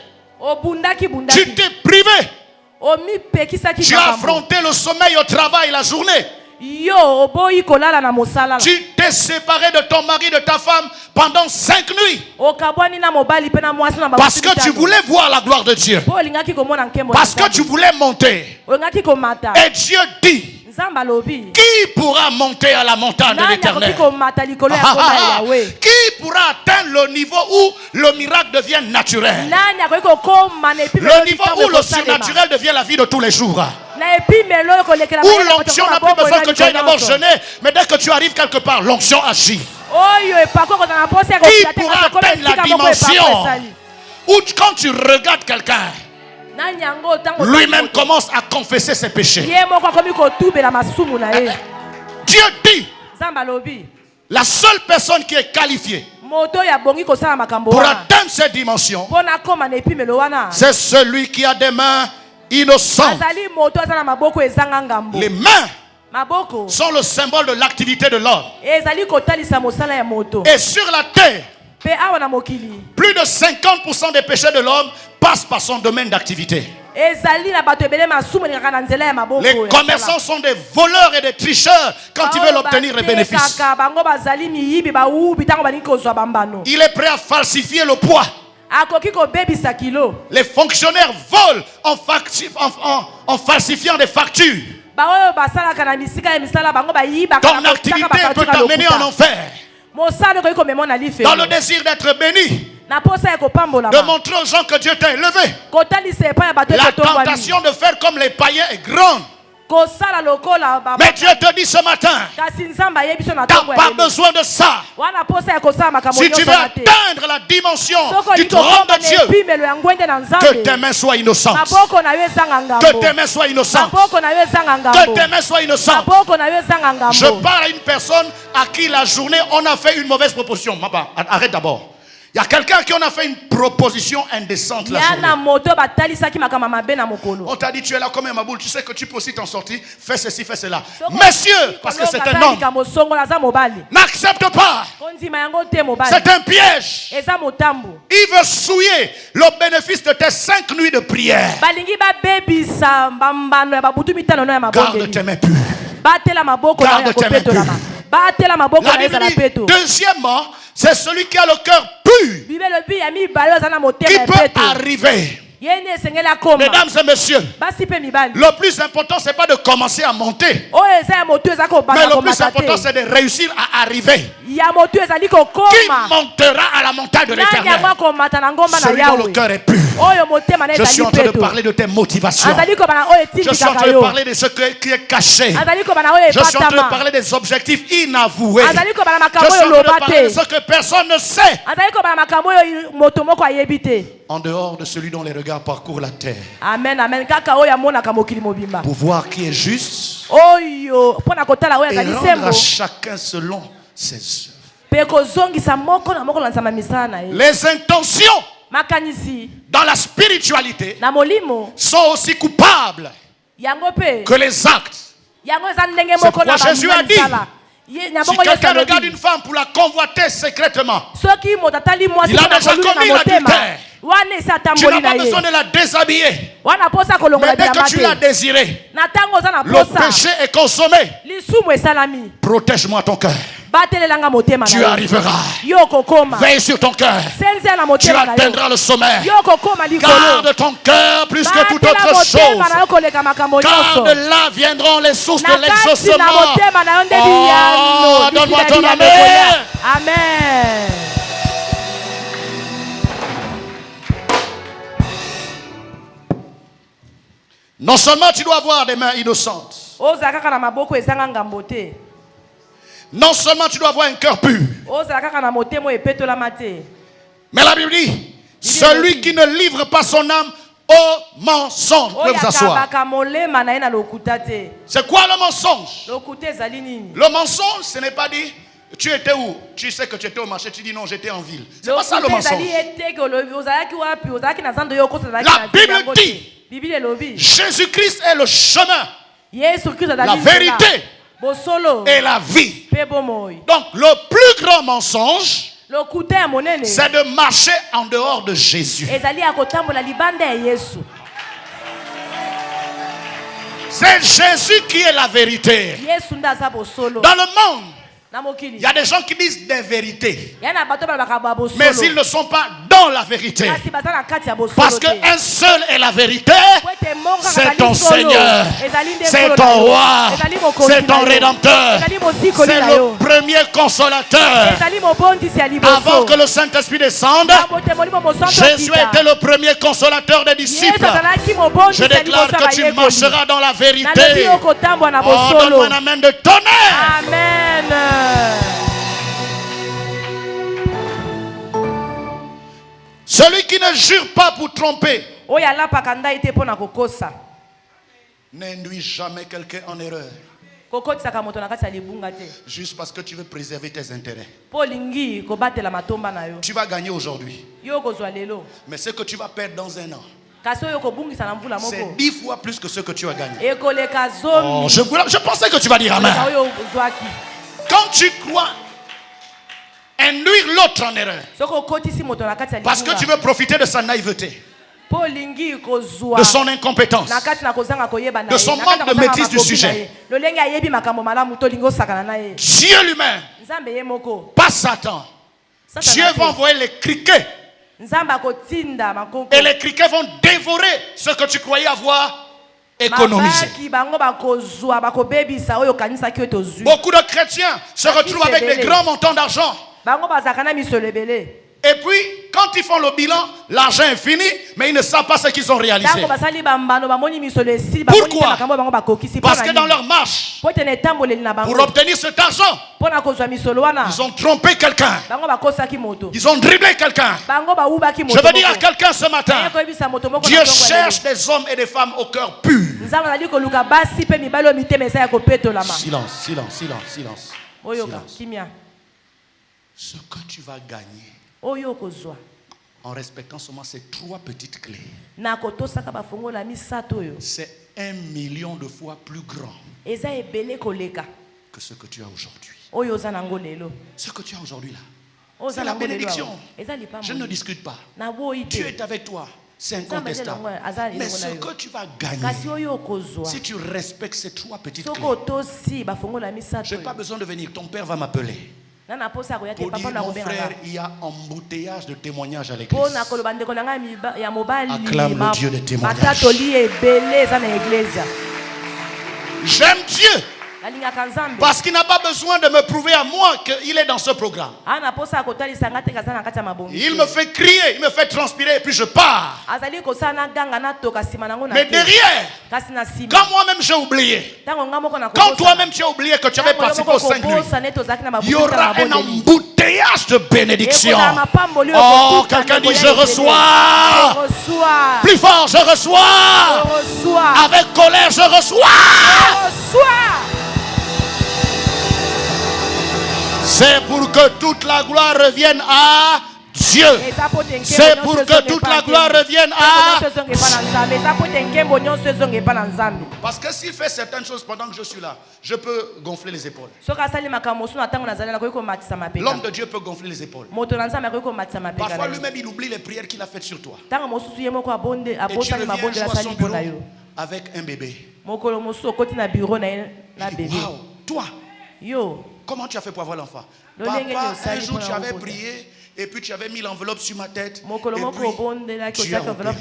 Tu t'es privé. Tu as affronté le sommeil au travail la journée. Tu t'es séparé de ton mari, de ta femme pendant 5 nuits. Parce que tu voulais voir la gloire de Dieu. Parce que tu voulais monter. Et Dieu dit, qui pourra monter à la montagne de l'Éternel? Qui pourra atteindre le niveau où le miracle devient naturel? Le niveau où le surnaturel devient la vie de tous les jours. Où l'onction n'a plus besoin que tu ailles d'abord jeûner, mais dès que tu arrives quelque part, l'onction agit. Qui pourra atteindre la dimension où quand tu regardes quelqu'un, lui-même commence à confesser ses péchés. Dieu dit, la seule personne qui est qualifiée pour atteindre cette dimension, c'est celui qui a des mains innocentes. Les mains sont le symbole de l'activité de l'homme. Et sur la terre, plus de 50% des péchés de l'homme passent par son domaine d'activité. Les commerçants sont des voleurs et des tricheurs quand ils veulent obtenir les bénéfices. Il est prêt à falsifier le poids. Les fonctionnaires volent en falsifiant des factures. Ton activité peut t'amener en enfer. Dans le désir d'être béni, de montrer aux gens que Dieu t'a élevé, la tentation de faire comme les païens est grande. Mais Dieu te dit ce matin, tu n'as pas besoin de ça. Si tu veux atteindre la dimension du trône de Dieu, que tes mains soient innocentes. Que tes mains soient innocentes. Que tes mains soient innocentes. Je parle à une personne à qui la journée on a fait une mauvaise proposition. Arrête d'abord. Il y a quelqu'un qui en a fait une proposition indécente la journée. On t'a dit tu es là comme un maboule, tu sais que tu peux aussi t'en sortir, fais ceci, fais cela. Messieurs, parce que c'est un homme, n'accepte pas. C'est un piège. Il veut souiller le bénéfice de tes 5 nuits de prière. Garde tes mains pures. Garde tes mains pures. La Bible dit, deuxièmement, c'est celui qui a le cœur pur qui peut arriver. Mesdames et messieurs, le plus important c'est pas de commencer à monter, mais le plus important c'est de réussir à arriver. Qui montera à la montagne de l'Éternel? Celui dont le cœur est pur. Je suis en train de parler de tes motivations. Je suis en train de parler de ce qui est caché. Je suis en train de parler des objectifs inavoués. Je suis en train de parler de ce que personne ne sait. En dehors de celui dont les regards parcourent la terre. Amen, amen. Pour voir qui est juste et rendre à chacun selon ses œuvres. Les intentions dans la spiritualité sont aussi coupables que les actes. C'est pourquoi Jésus a dit, si quelqu'un regarde une femme pour la convoiter secrètement, il a déjà commis l'adultère. Tu n'as pas besoin de la déshabiller. Mais dès que tu l'as désirée, le péché est consommé. Protège-moi ton cœur. Tu arriveras. Veille sur ton cœur. Tu atteindras le sommet. Garde ton cœur plus que toute autre chose. Car de là viendront les sources de l'exaucement. Oh, donne-moi ton amen. Amen. Non seulement tu dois avoir des mains innocentes, non seulement tu dois avoir un cœur pur, mais la Bible dit, celui qui ne livre pas son âme au mensonge. Vous vous asseoir. C'est quoi le mensonge? Le mensonge, ce n'est pas dit tu étais où? Tu sais que tu étais au marché, tu dis non, j'étais en ville. C'est pas ça le mensonge. La Bible dit, Jésus-Christ est le chemin, la vérité et la vie. Donc le plus grand mensonge, c'est de marcher en dehors de Jésus. C'est Jésus qui est la vérité. Dans le monde, il y a des gens qui disent des vérités, mais ils ne sont pas dans la vérité. Parce qu'un seul est la vérité. C'est ton Seigneur, c'est ton roi, c'est ton rédempteur, c'est le premier consolateur. Avant que le Saint-Esprit descende, Jésus était le premier consolateur des disciples. Je déclare que tu marcheras dans la vérité. Oh, donne-moi un amen de tonnerre. Amen. Celui qui ne jure pas pour tromper n'induit jamais quelqu'un en erreur. Juste parce que tu veux préserver tes intérêts. Tu vas gagner aujourd'hui, mais ce que tu vas perdre dans un an, c'est 10 fois plus que ce que tu as gagné. Oh, je pensais que tu vas dire amen. Quand tu crois induire l'autre en erreur parce que tu veux profiter de sa naïveté, de son incompétence, de son manque de maîtrise du sujet. Dieu lui-même, pas Satan. Dieu va envoyer les criquets. Et les criquets vont dévorer ce que tu croyais avoir économisé. Beaucoup de chrétiens se retrouvent avec des grands montants d'argent. Et puis, quand ils font le bilan, l'argent est fini, mais ils ne savent pas ce qu'ils ont réalisé. Pourquoi? Parce que dans leur marche, pour obtenir cet argent, ils ont trompé quelqu'un. Ils ont dribblé quelqu'un. Je veux dire à quelqu'un ce matin, Dieu cherche des hommes et des femmes au cœur pur. Silence, silence, silence, silence. Silence. Ce que tu vas gagner en respectant seulement ces 3 petites clés, c'est 1 million de fois plus grand que ce que tu as aujourd'hui. Ce que tu as aujourd'hui là, c'est la bénédiction. Je ne discute pas. Dieu est avec toi, c'est incontestable. Mais ce que tu vas gagner, si tu respectes ces 3 petites clés, je n'ai pas besoin de venir, ton père va m'appeler. Pour dire, mon frère, il y a embouteillage de témoignages à l'église. Acclame le Dieu des témoignages. J'aime Dieu. Parce qu'il n'a pas besoin de me prouver à moi qu'il est dans ce programme. Il me fait crier, il me fait transpirer et puis je pars. Mais derrière, quand moi-même j'ai oublié, quand toi-même tu as oublié que tu avais participé aux 5 nuits, il y aura un embouteillage de bénédiction. Oh, quelqu'un dit je reçois. Plus fort, je reçois. Avec colère, je reçois. C'est pour que toute la gloire revienne à Dieu. C'est pour que toute la gloire revienne à Dieu. Parce que s'il fait certaines choses pendant que je suis là, je peux gonfler les épaules. L'homme de Dieu peut gonfler les épaules. Parfois lui-même il oublie les prières qu'il a faites sur toi. Et tu reviens à son bureau avec un bébé. Waouh, toi. Comment tu as fait pour avoir l'enfant? Papa, un jour tu avais prié et puis tu avais mis l'enveloppe sur ma tête et puis tu as opéré.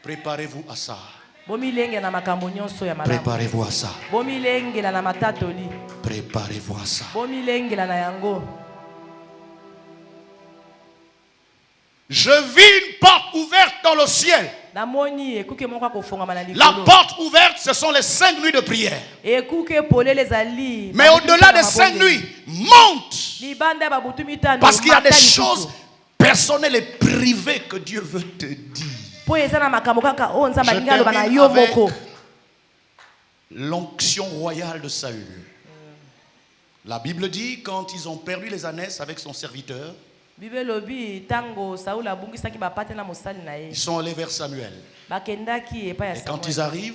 Préparez-vous à ça. Préparez-vous à ça. Préparez-vous à ça. Je vis une porte ouverte dans le ciel. La porte ouverte, ce sont les 5 nuits de prière. Mais au-delà des 5 nuits, monte. Parce qu'il y a des choses personnelles et privées que Dieu veut te dire. Je termine avec l'onction royale de Saül. La Bible dit, quand ils ont perdu les ânesses avec son serviteur, ils sont allés vers Samuel. Et quand ils arrivent,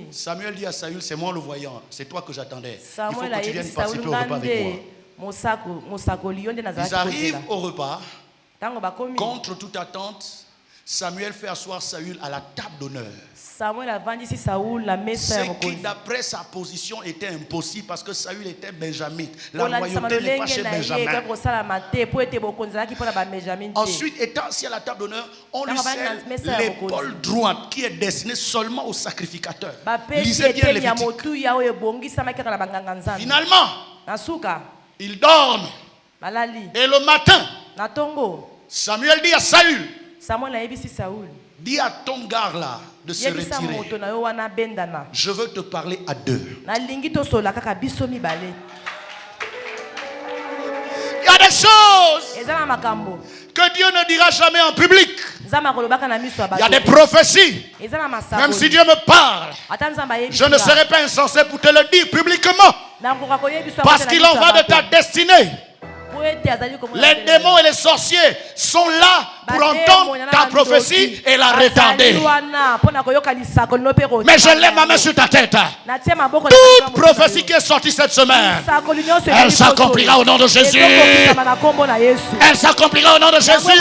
Samuel dit à Saül, c'est moi le voyant, c'est toi que j'attendais. Il faut que tu viennes participer au repas avec moi. Ils arrivent au repas. Contre toute attente, Samuel fait asseoir Saül à la table d'honneur. Ce qui d'après sa position était impossible parce que Saül était benjamite. La royauté n'est pas chez Benjamin. Ensuite, étant assis à la table d'honneur, on lui scelle l'épaule droite qui est destinée seulement au sacrificateur. Lisez bien Lévitique. Finalement, ils dorment. Et le matin, Samuel dit à Saül, dis à ton gars là de se retirer. Je veux te parler à deux. Il y a des choses que Dieu ne dira jamais en public. Il y a des prophéties. Même si Dieu me parle, je ne serai pas insensé pour te le dire publiquement. Parce qu'il en va de ta destinée. Les démons et les sorciers sont là pour entendre ta prophétie et la retarder. Mais je lève ma main sur ta tête. Toute prophétie qui est sortie cette semaine, elle s'accomplira au nom de Jésus. Elle s'accomplira au nom de Jésus.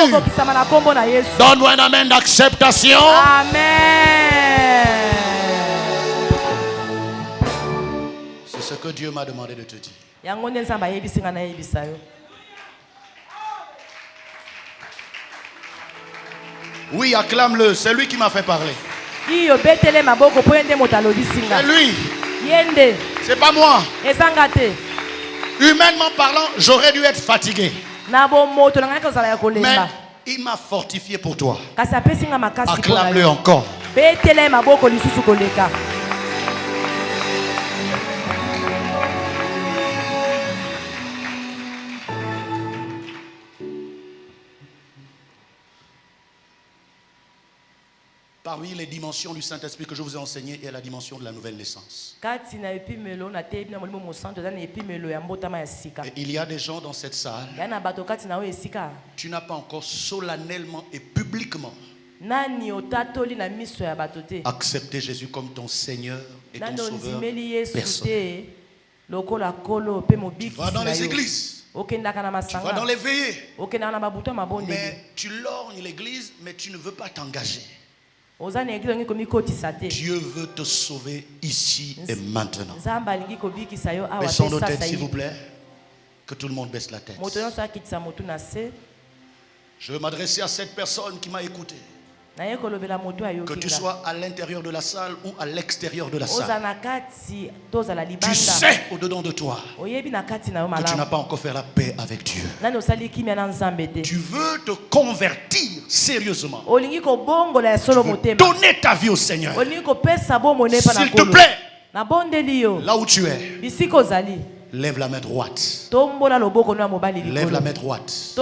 Donne-moi un amen d'acceptation. Amen. C'est ce que Dieu m'a demandé de te dire. Oui, acclame-le. C'est lui qui m'a fait parler. C'est lui. C'est pas moi. Humainement parlant, j'aurais dû être fatigué. Mais il m'a fortifié pour toi. Acclame-le encore. Parmi les dimensions du Saint-Esprit que je vous ai enseignées, il y a la dimension de la nouvelle naissance. Et il y a des gens dans cette salle, tu n'as pas encore solennellement et publiquement accepté Jésus comme ton Seigneur et ton Sauveur personnel. Tu vas dans les églises, tu vas dans les veillées, mais tu lorgnes l'église, mais tu ne veux pas t'engager. Dieu veut te sauver ici et maintenant. Baissons nos têtes, s'il vous plaît. Que tout le monde baisse la tête. Je veux m'adresser à cette personne qui m'a écouté. Que tu sois à l'intérieur de la salle ou à l'extérieur de la salle, tu sais au-dedans de toi que tu n'as pas encore fait la paix avec Dieu. Tu veux te convertir sérieusement. Tu veux donner ta vie au Seigneur. S'il te plaît, là où tu es, lève la main droite. Lève la main droite.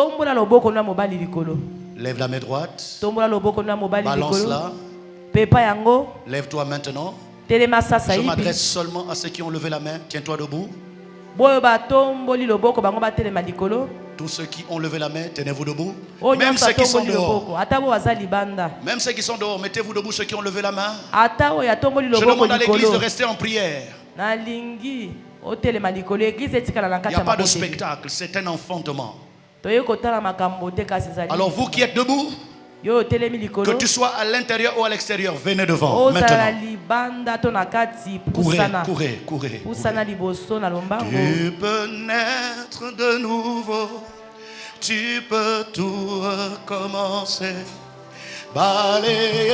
Lève la main droite. Balance-la. Lève-toi maintenant. Je m'adresse seulement à ceux qui ont levé la main. Tiens-toi debout. Tous ceux qui ont levé la main, tenez-vous debout. Même ceux qui sont dehors. Même ceux qui sont dehors, mettez-vous debout, ceux qui ont levé la main. Je demande à l'église de rester en prière. Il n'y a pas de spectacle, c'est un enfantement. Alors vous qui êtes debout, que tu sois à l'intérieur ou à l'extérieur, venez devant maintenant. Courez. Tu peux naître de nouveau, tu peux tout recommencer, balayer.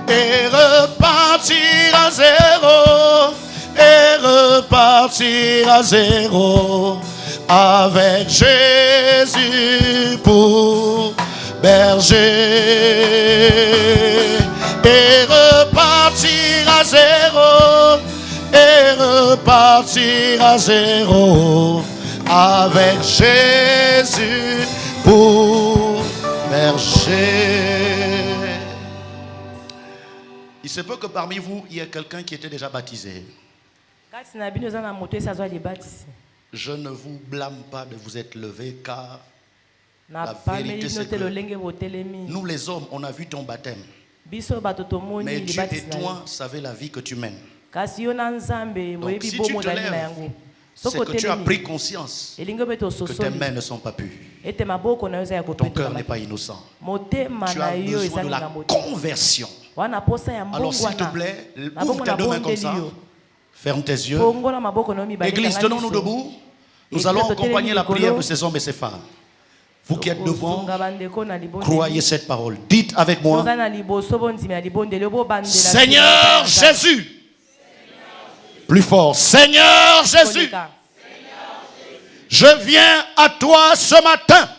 Et repartir à zéro, et repartir à zéro, avec Jésus pour berger. Et repartir à zéro, et repartir à zéro, avec Jésus pour berger. Il se peut que parmi vous, il y ait quelqu'un qui était déjà baptisé. Je ne vous blâme pas de vous être levé, car la vérité c'est que nous les hommes, on a vu ton baptême. Mais Dieu et toi savez la vie que tu mènes. Donc si tu te lèves, c'est que tu as pris conscience que tes mains ne sont pas pures. Ton cœur n'est pas innocent. Tu as besoin de la conversion. Alors s'il te plaît, ouvre tes deux mains comme ça. Ferme tes yeux. Église, tenons-nous debout. Nous allons accompagner la prière de ces hommes et ces femmes. Vous qui êtes devant, croyez cette parole. Dites avec moi: Seigneur Jésus. Plus fort. Seigneur Jésus. Je viens à toi ce matin.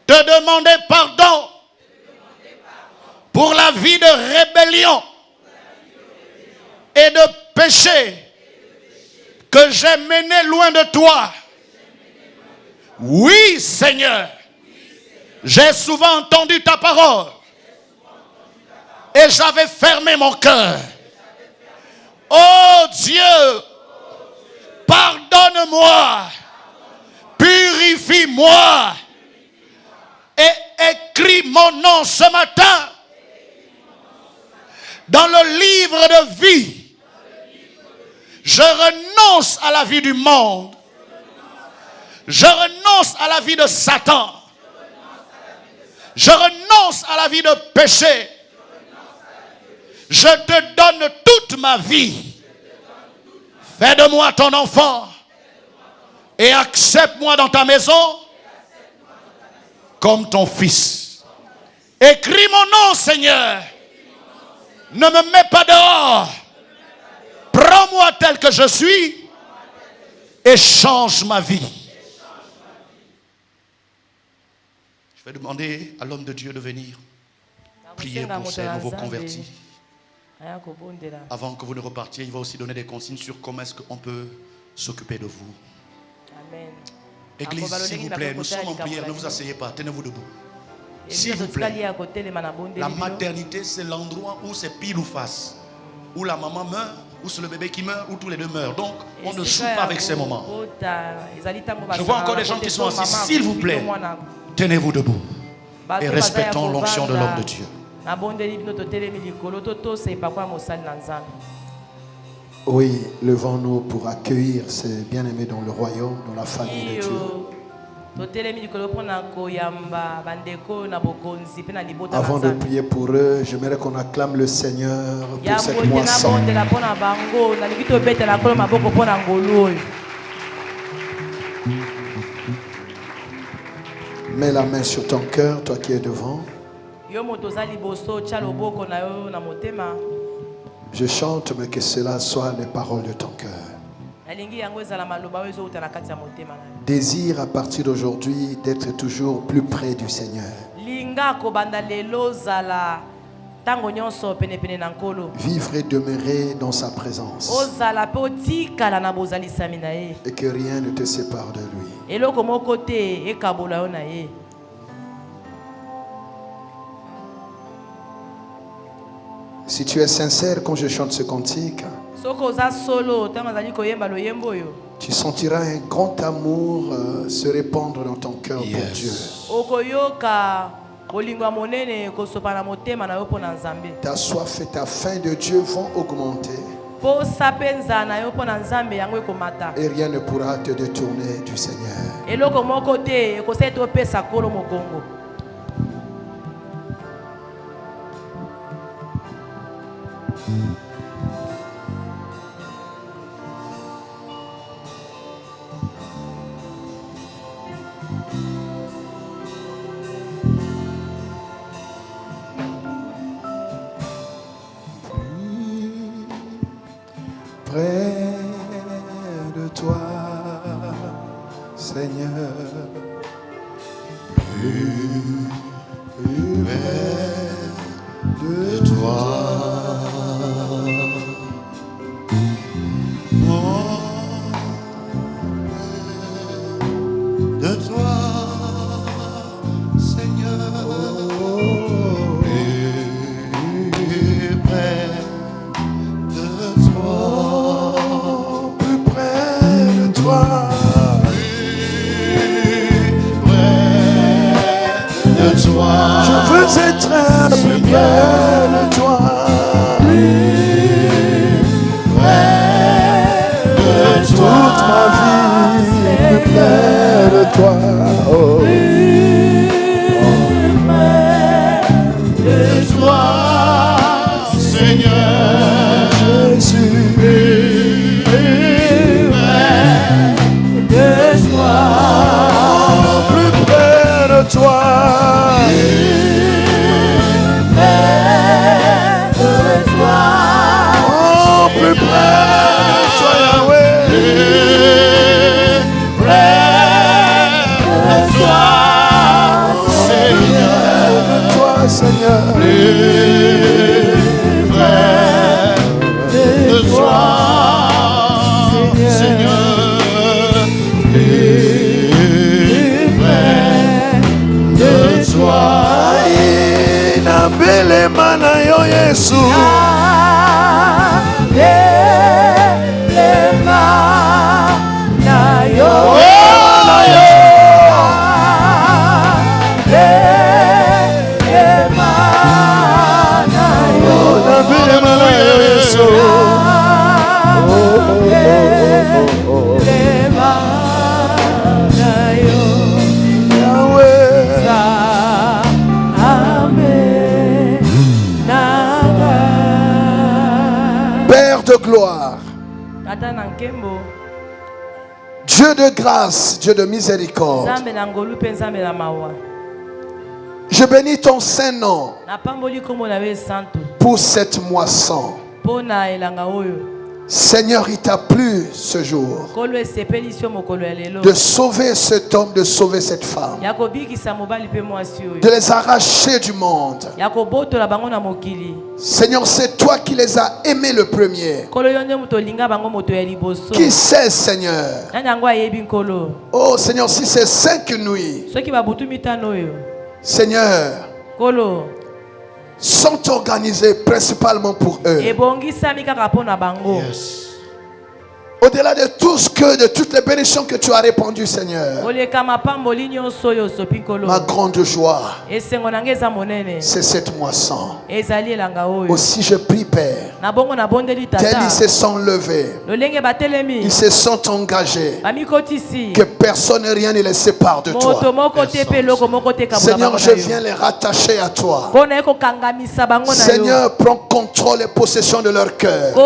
Te demander pardon pour la vie de rébellion et de péchés que j'ai menés loin de toi. Oui, Seigneur, j'ai souvent entendu ta parole et j'avais fermé mon cœur. Oh Dieu, pardonne-moi, purifie-moi et écris mon nom ce matin dans le livre de vie. Je renonce à la vie du monde. Je renonce à la vie de Satan. Je renonce à la vie de péché. Je te donne toute ma vie. Fais de moi ton enfant et accepte-moi dans ta maison comme ton fils. Écris mon nom, Seigneur. Ne me mets pas dehors. Prends-moi tel que je suis et change ma vie. Je vais demander à l'homme de Dieu de venir prier pour ces nouveaux convertis. Avant que vous ne repartiez, il va aussi donner des consignes sur comment est-ce qu'on peut s'occuper de vous. Amen. Église, s'il vous plaît, nous sommes en prière, ne vous asseyez pas, tenez-vous debout. S'il vous plaît, la maternité, c'est l'endroit où c'est pile ou face. Où la maman meurt, où c'est le bébé qui meurt, où tous les deux meurent. Donc, on ne joue pas avec ces moments. Je vois encore des gens qui sont assis. S'il vous plaît, tenez-vous debout et respectons l'onction de l'homme de Dieu. Oui, levons-nous pour accueillir ces bien-aimés dans le royaume, dans la famille de Dieu. Avant de prier pour eux, j'aimerais qu'on acclame le Seigneur pour cette moisson. Mets la main sur ton cœur, toi qui es devant. Je chante, mais que cela soit les paroles de ton cœur. Désire à partir d'aujourd'hui d'être toujours plus près du Seigneur. Vivre et demeurer dans sa présence. Et que rien ne te sépare de lui. Si tu es sincère quand je chante ce cantique, tu sentiras un grand amour se répandre dans ton cœur pour Dieu. Ta soif et ta faim de Dieu vont augmenter. Et rien ne pourra te détourner du Seigneur. Près de toi, Seigneur, plus près de toi. De toi, Seigneur, plus près de toi, Plus près de toi. plus près de toi. Je veux être plus près de toi. Toute ma vie, plus près de toi. Oh. De toi, Seigneur, Jésus, plus près de toi, plus près de toi. Oh, plus près de toi, Yahweh. plus près de toi, Seigneur, De toi, Seigneur. plus près de Belema na yo Yesu. Belema na yo. Père de gloire, Dieu de grâce, Dieu de miséricorde, je bénis ton saint nom pour cette moisson. Seigneur, il t'a plu ce jour de sauver cet homme, de sauver cette femme, de les arracher du monde. Seigneur, c'est toi qui les as aimés le premier. Qui sait, Seigneur? Oh Seigneur, si c'est 5 nuits, Seigneur, sont organisés principalement pour eux. Yes. Au-delà de tout ce que, de toutes les bénédictions que tu as répandues, Seigneur, ma grande joie, c'est cette moisson. Aussi je prie, Père, tels ils se sont levés, ils se sont engagés, que personne et rien ne les sépare de toi. Seigneur, je viens les rattacher à toi. Seigneur, prends contrôle et possession de leur cœur.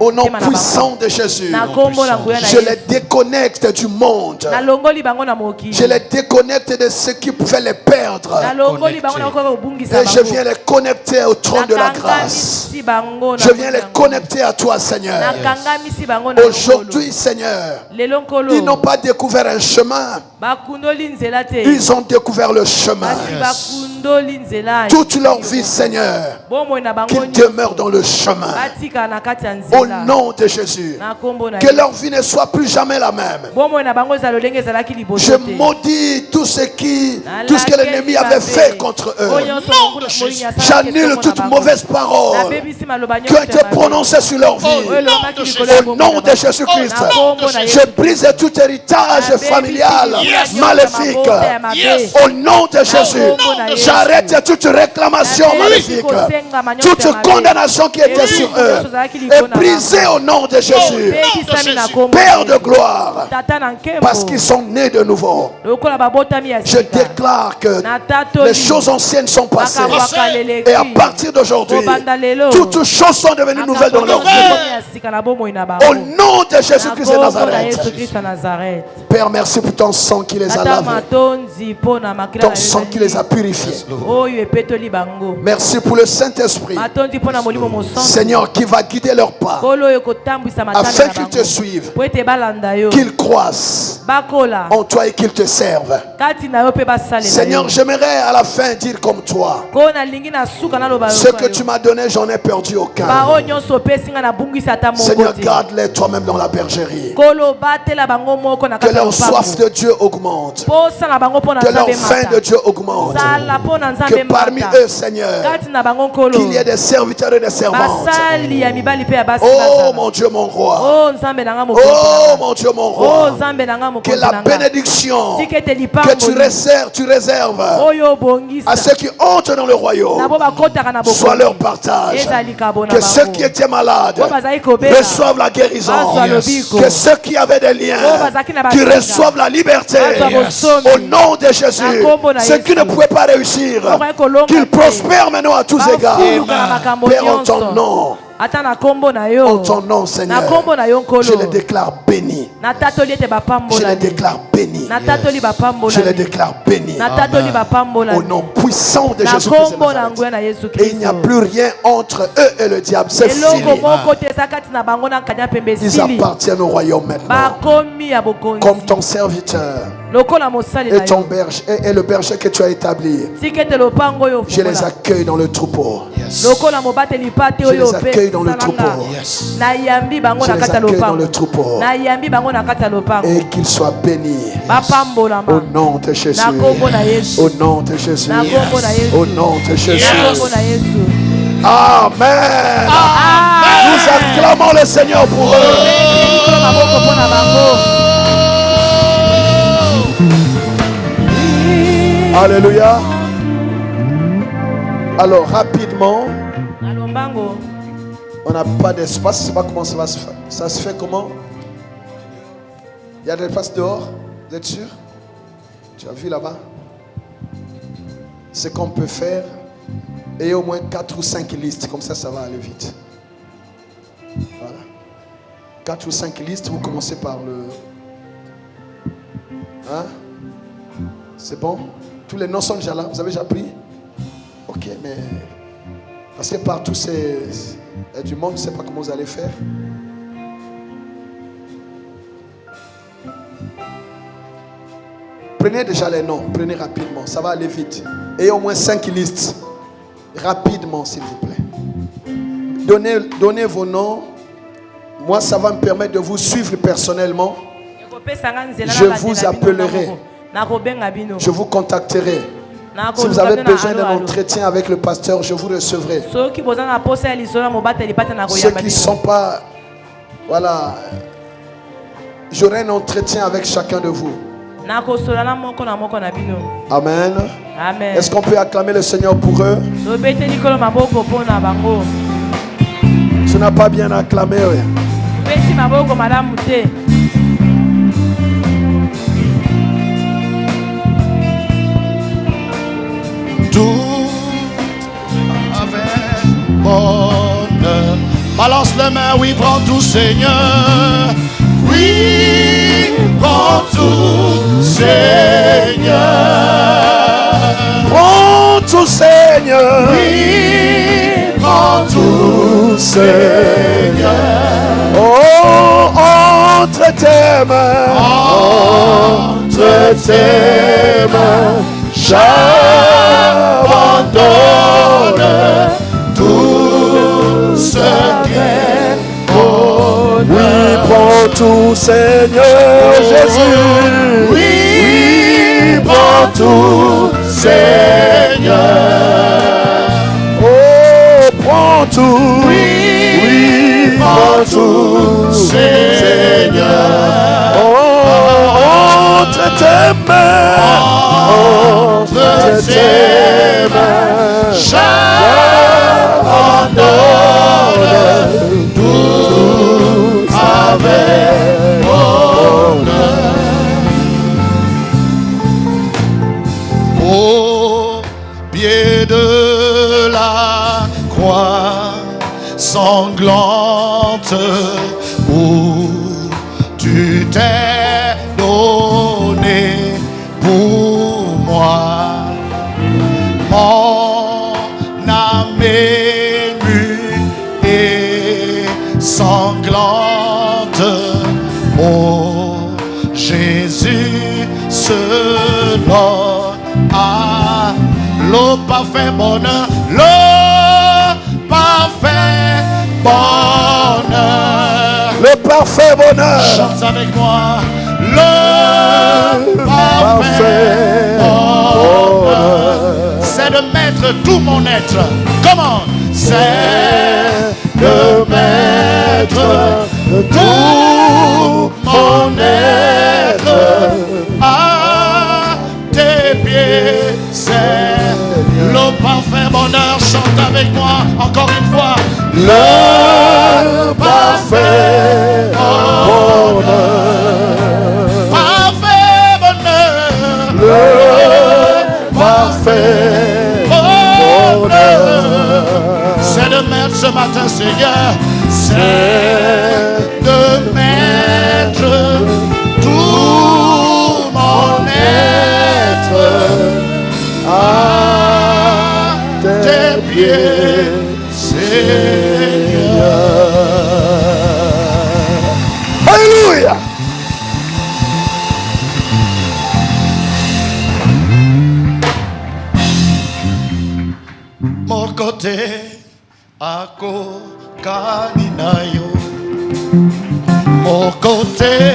Au nom puissant de Jésus, je les déconnecte du monde. Je les déconnecte de ce qui pouvait les perdre. Et je viens les connecter au trône de la grâce. Je viens les connecter à toi, Seigneur. Aujourd'hui, Seigneur, ils n'ont pas découvert un chemin. Ils ont découvert le chemin. Toute leur vie, Seigneur, qu'ils demeurent dans le chemin. Au nom de Jésus, que leur vie ne soit plus jamais la même. Je maudis tout ce que l'ennemi avait fait contre eux. J'annule toute mauvaise parole qui a été prononcée sur leur vie. Au nom de Jésus-Christ, je brise tout héritage familial maléfique. Au nom de Jésus, j'arrête toute réclamation maléfique, toute condamnation qui était sur eux est brisée au nom de Jésus. Père de gloire, parce qu'ils sont nés de nouveau, je déclare que les choses anciennes sont passées et à partir d'aujourd'hui, toutes choses sont devenues nouvelles dans leur vie. Au nom de Jésus-Christ de Nazareth. Père, merci pour ton sang qui les a lavés, ton sang qui les a purifiés. Merci pour le Saint-Esprit, Seigneur, qui va guider leurs pas afin qu'ils te suivent, qu'ils croissent en toi et qu'ils te servent. Seigneur, j'aimerais à la fin dire comme toi, ce que tu m'as donné, j'en ai perdu aucun. Seigneur, garde-les toi-même dans la bergerie. Que leur soif de Dieu augmente, que leur faim de Dieu augmente, que parmi eux, Seigneur, qu'il y ait des serviteurs et des servantes. Oh mon Dieu, mon roi. Oh mon Dieu, mon roi. Que la bénédiction que tu réserves à ceux qui entrent dans le royaume soit leur partage. Que ceux qui étaient malades reçoivent la guérison. Que ceux qui avaient des liens qui reçoivent la liberté. Au nom de Jésus, ceux qui ne pouvaient pas réussir, qu'ils prospèrent maintenant à tous égards. Père, en ton nom. En ton nom, Seigneur, je les déclare bénis. Je les déclare bénis. Je les déclare bénis. Au nom puissant de Jésus-Christ. Et il n'y a plus rien entre eux et le diable. C'est fini. Ils appartiennent au royaume maintenant. Comme ton serviteur et le berger que tu as établi. Je les accueille dans le troupeau. Yes. Je les accueille dans le troupeau. Yes. Je les accueille dans le troupeau. Et qu'ils soient bénis. Au nom de Jésus. Au nom de Jésus. Au nom de Jésus. Amen. Nous acclamons le Seigneur pour eux. Alléluia. Alors rapidement, on n'a pas d'espace. Je ne sais pas comment ça va se faire. Ça se fait comment? Il y a de l'espace dehors. Vous êtes sûr? Tu as vu là-bas? Ce qu'on peut faire. Et au moins 4 ou 5 listes. Comme ça, ça va aller vite. Voilà. 4 ou 5 listes. Vous commencez par le... Hein? C'est bon? Tous les noms sont déjà là. Vous avez déjà pris? Ok, mais... Parce que partout, c'est du monde. Je ne sais pas comment vous allez faire. Prenez déjà les noms. Prenez rapidement. Ça va aller vite. Et au moins 5 listes. Rapidement, s'il vous plaît. Donnez vos noms. Moi, ça va me permettre de vous suivre personnellement. Je vous appellerai. Je vous contacterai. Si vous avez besoin d'un entretien avec le pasteur, je vous recevrai. Ceux qui ne sont pas... Voilà. J'aurai un entretien avec chacun de vous. Amen. Amen. Est-ce qu'on peut acclamer le Seigneur pour eux? Tu n'as pas bien acclamé. Tout avec bonheur. Balance les mains, oui, prends tout, Seigneur. Oui, prends tout, Seigneur. Prends tout, Seigneur. Oui, prends tout, Seigneur. Oh, entre tes mains. Entre tes mains. J'abandonne tout ce qu'est bonheur. Oui, prends tout, Seigneur Jésus. Oui, prends tout, Seigneur. Oh, prends tout. Oui, prends tout, Seigneur. Oh, entre tes mains. Entre tes mains. J'abandonne tout avec bonheur. Au pied de la croix sanglante où tu t'es donné pour moi, mon âme émue et sanglante. Oh Jésus, ce nom a le parfait bonheur, le parfait bonheur. Le parfait bonheur. Chante avec moi. Le parfait bonheur, c'est de mettre tout mon être. Comment? C'est de mettre tout mon être à tes pieds. C'est le parfait bonheur. Chante avec moi encore une fois. Le parfait bonheur. Le parfait bonheur, c'est de mettre ce matin, Seigneur, c'est de mettre tout mon être à tes pieds, Seigneur. Mokote ako kaninayo. Mokote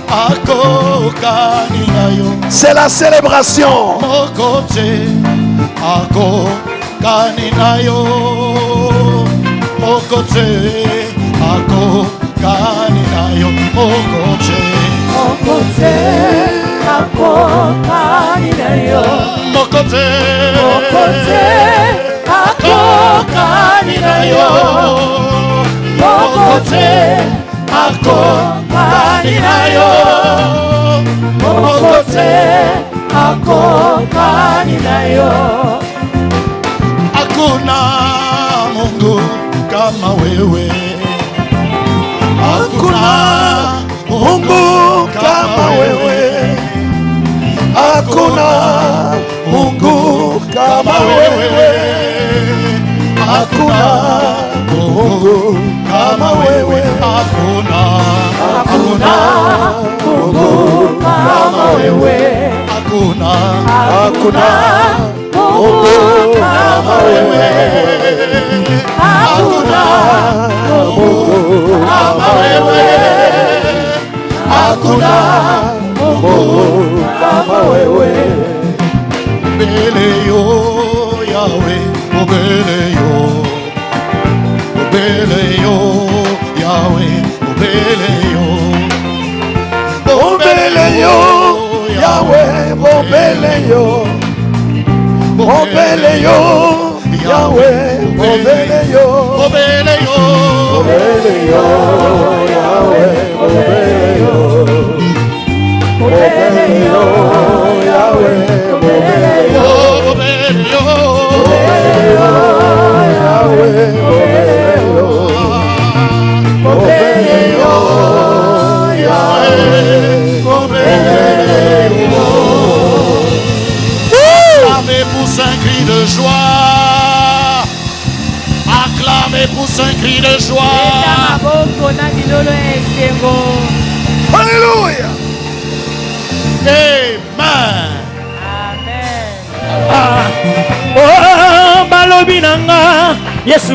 ako kaninayo. C'est la célébration. Mokote ako kaninayo. Mokote ako kaninayo. Mokote ako kaninayo. Mokote ako kaninayo. Mokote ako kaninayo. Mokote ako kaninayo. Hakuna Mungu kama wewe. Hakuna Mungu kama wewe. Hakuna Mungu kama wewe. Hakuna Mungu kama wewe. Hakuna Mungu kama wewe. Hakuna Mungu kama wewe. Hakuna Mungu kama wewe. Hakuna Mungu kama wewe. Obele yo Yahweh, obele yo. Obele yo Yahweh, obele yo. Obele yo Yahweh, obele yo. Obele yo Yahweh, obele yo. Obele yo. Obele yo Yahweh, obele yo. Obele yo Yahweh, obele yo. Obele yo. Obele yo Yahweh, obele yo. Obele yo Yahweh, obele yo. Acclamez pour un cri de joie. Acclamez pour un cri de joie. Alléluia. Amen. Oh, balobi nanga Yesu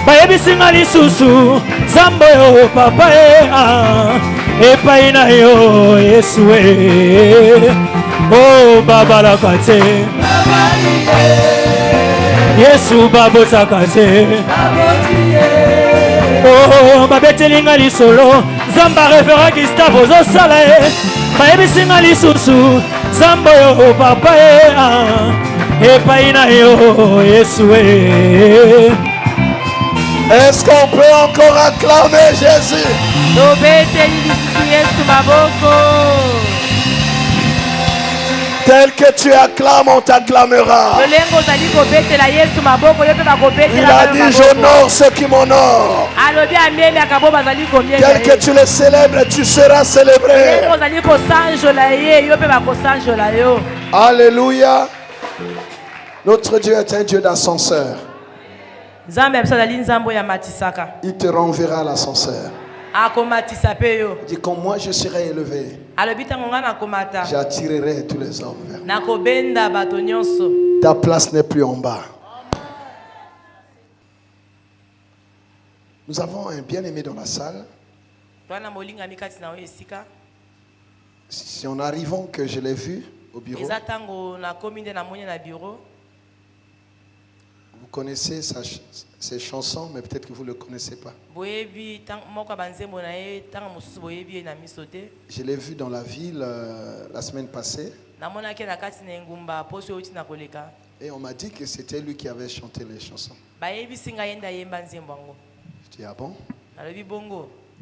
bayebisinga lisusu Zambo yo papa epai na yo Yesu oh babalaka te Yesu babotaka te oh babetelinga lisolo Zamba refera Gustavo zosala bayebisinga lisusu Zambo yo papa epai na yo Yesu Est-ce qu'on peut encore acclamer Jésus? Tel que tu acclames, on t'acclamera. Il a dit j'honore ceux qui m'honorent. Tel que tu les célèbres, tu seras célébré. Alléluia. Notre Dieu est un Dieu d'ascenseur. Il te renverra l'ascenseur. Il dit quand moi je serai élevé, j'attirerai tous les hommes vers moi. Ta place n'est plus en bas. Nous avons un bien-aimé dans la salle. Si en arrivant que je l'ai vu au bureau, vous connaissez ses chansons, mais peut-être que vous ne le connaissez pas. Je l'ai vu dans la ville la semaine passée. Et on m'a dit que c'était lui qui avait chanté les chansons. Je dis ah bon?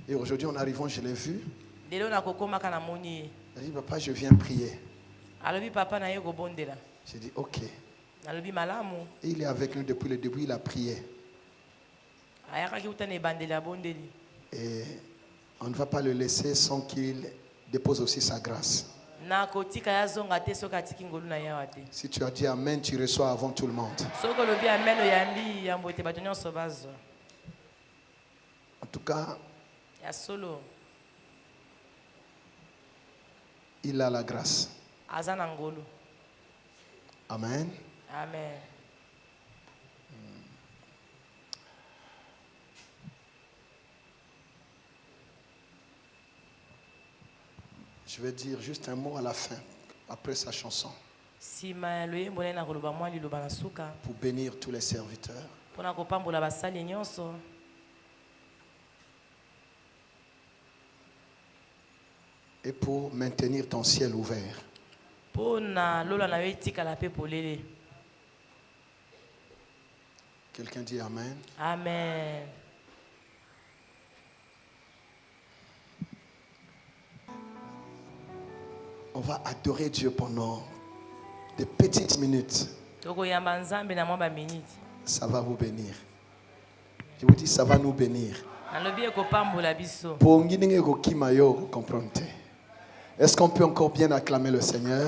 Et aujourd'hui en arrivant, je l'ai vu. Il a dit papa, je viens prier. J'ai dit ok. Et il est avec nous depuis le début, il a prié. Et on ne va pas le laisser sans qu'il dépose aussi sa grâce. Si tu as dit amen, tu reçois avant tout le monde. En tout cas, il a la grâce. Amen. Amen. Je vais dire juste un mot à la fin, après sa chanson, pour bénir tous les serviteurs. Et pour maintenir ton ciel ouvert. Quelqu'un dit Amen. Amen. On va adorer Dieu pendant des petites minutes. Ça va vous bénir. Je vous dis, ça va nous bénir. Est-ce qu'on peut encore bien acclamer le Seigneur?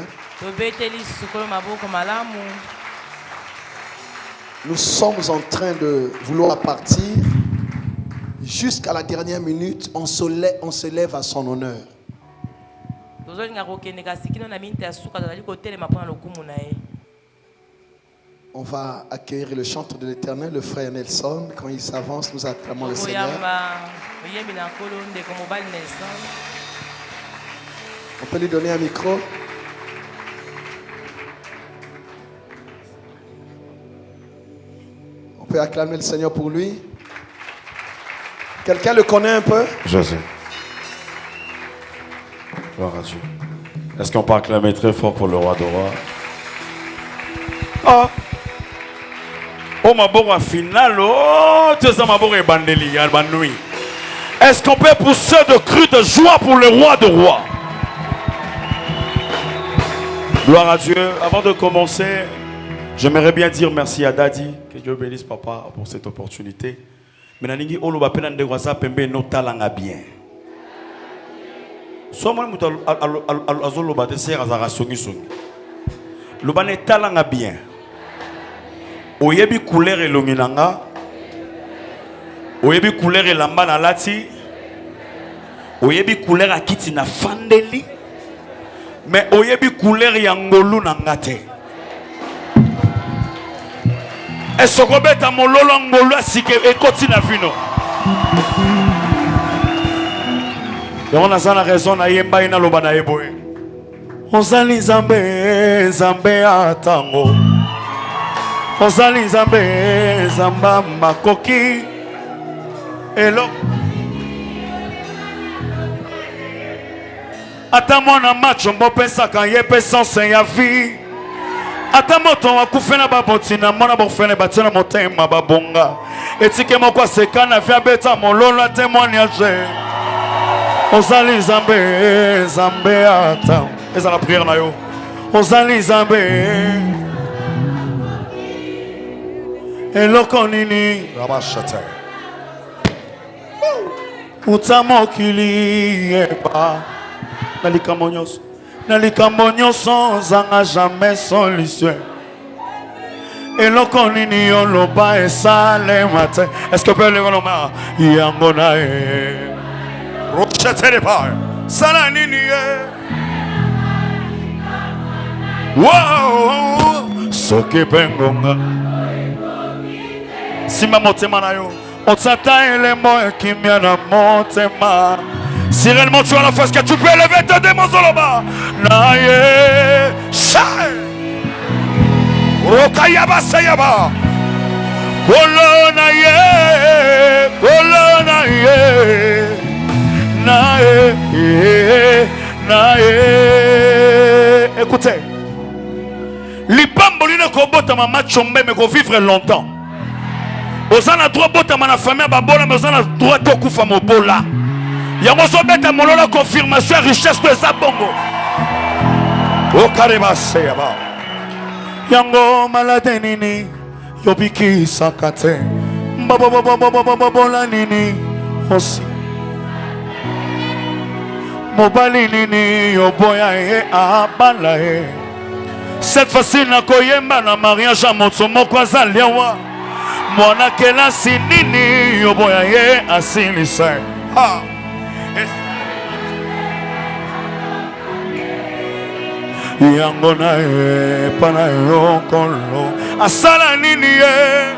Nous sommes en train de vouloir partir. Jusqu'à la dernière minute, on se lève à son honneur. On va accueillir le chanteur de l'Éternel, le frère Nelson. Quand il s'avance, nous acclamons le Seigneur. On peut lui donner un micro. On peut acclamer le Seigneur pour lui. Quelqu'un le connaît un peu? Jésus. Gloire à Dieu. Est-ce qu'on peut acclamer très fort pour le roi de rois? Ah! Oh ma bonne finale, oh tu sais ma bonne bandeli, nuit. Est-ce qu'on peut pousser de cris de joie pour le roi de rois? Gloire à Dieu. Avant de commencer, j'aimerais bien dire merci à Daddy, que Dieu bénisse papa pour cette opportunité. Mais naningi olo ba pena ndegwaza pembe no talanga bien. Somo muto azolo ba te sera za songi songi. Lo ba ne talanga bien. Oyebi couleur elonginanga. Oyebi couleur elamba na lati. Oyebi couleur akiti na fandeli. Mais oyebi couleur ya ngolu na ngate. Est-ce que beta mololo ngolu asike ekoti na fino? On a sana raison na yemba ina loba na eboe. Ozali zambe zambe atango. Ozali zambe zamba makoki. Elo. Ata mona macho mbopesa kan yepe sans ya vie. Ata moto wa kufena babotina mona bofena batina motema babonga. Etike moko sekana via beta mololo témoignage. Ozali zambe zambe ata. Eza la prière na yo. Ozali zambe. Eloko nini rabashata. Utamokili eba. Nalikamonyos zanga jamais solution. Et l'okonini yoloba et sale matin. Est-ce que peut le voir? Yangona e. Rochete de par. Salanini e. Wow. Soke pengonga. Sima motema na yo. Otsata elemo kimia na motema. Si réellement tu as la force que tu peux lever tes démons Zoloba. Naye Shai Rokayaba Sayaba Kolona ye Kolona ye Naye. Écoutez, Lipamboline Kobota Mama Chombe mais qu'on vivre longtemps. Osana droit bota mana famille babola mais osana droit to kufa mobola. Yango sobeta molola confirmation richesse de Zabongo. O kareba seyaba. Yango malade nini yobiki sakate. Bola nini osi. Mobali nini yoboya e abala e. Cette fois-ci na koyemba na mariage a motsomo kwa zaliawa. Mwana kelasi nini yoboya e asilisa. Ha. Yangona e pana yo kolo asala nini e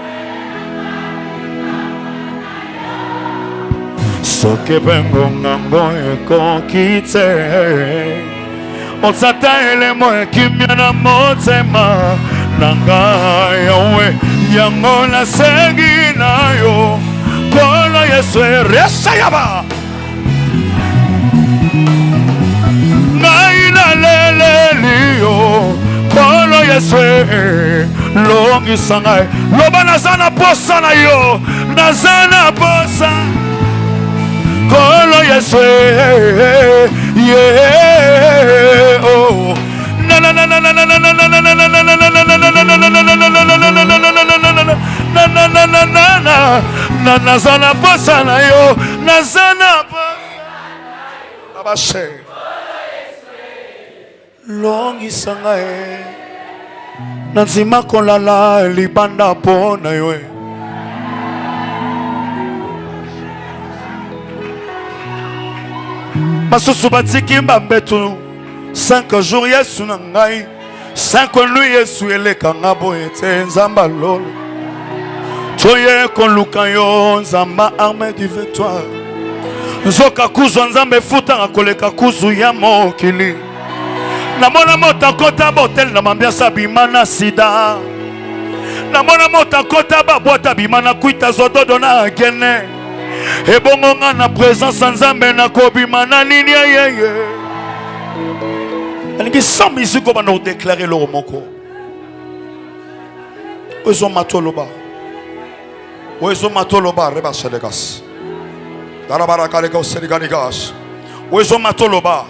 soki bengo ngango ekokite osata elemo ekimia na motema nanga yawe yango nasengi na yo kolo Yesu eresa yaba ngai naleleli yo kolo Yesu longisa ngai loba naza na posa na yo naza na posa kolo Yesu oh na na na na na na na na na na na naza na posa na yo naza na posa longisa ngai nanzima kolala libanda po na yo basusu batiki mbambetu 5 jours Yesu na ngai 5 nuits Yesu elekanga boye te nzamba lolo toye koluka yo nzamba arme du victoire nzoka kuzo nzambe futanga koleka kuzu ya mokili namona mota kota botel na mambiasa bimana sida namona mota kota babwata bimana kuita zododo na gene ebongo nga na présence nzambe na kobimana nini yeye alingi sans musique bana déclarer le moko ozo matoloba reba sedegas darabara kalego seriganigas ozo matoloba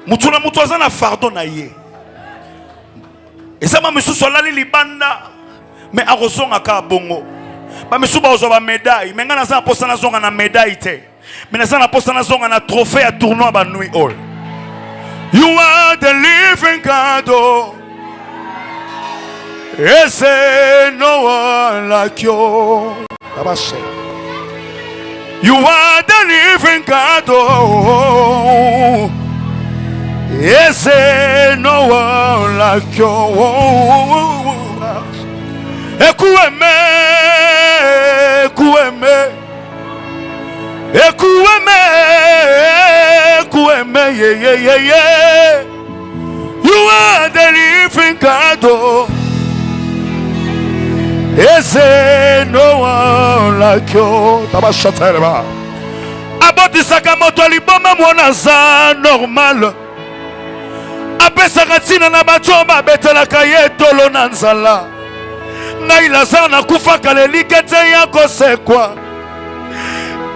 mutu na mutu azana fardo na ye ezama misusu alali libanda me akozonga ka bongo ba misusu bazo ba médaille me ngana za posa na zonga na médaille te me na za na posa na zonga na trophée ya tournoi ba nuit all. You are the living God, oh. Is there no one like you? You are the living God, oh. Is there no one like you? Ekueme, ekueme, ekueme, ekueme, yeah, yeah, yeah, yeah. You are the living God, oh. Is there no one like you? Tabashatereba. Aboti sakamoto liboma mwana za normal. Apesa katina na bachomba betela kayetolo na nzala. Ngai lazana kufa kalelike te yako sekwa.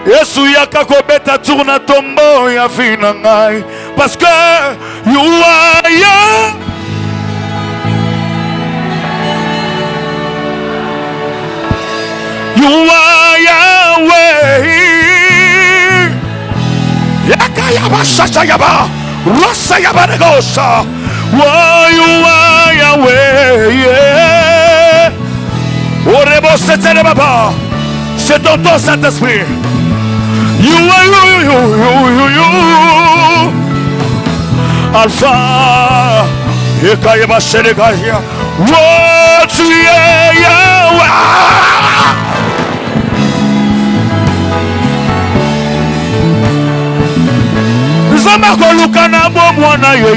Yesu yaka kobeta tourna tombo ya fina ngai. Parce que you are young. You are Yahweh. Yaka yaba shasha yaba. Rosa yaba negosa. Oh, you are Yahweh. Yeah. Orebo setere baba. C'est ton ton Saint-Esprit. You are you. Alpha. Yaka yaba shenegaya. Oh, tu es Yahweh. Zama koluka na bomwana yo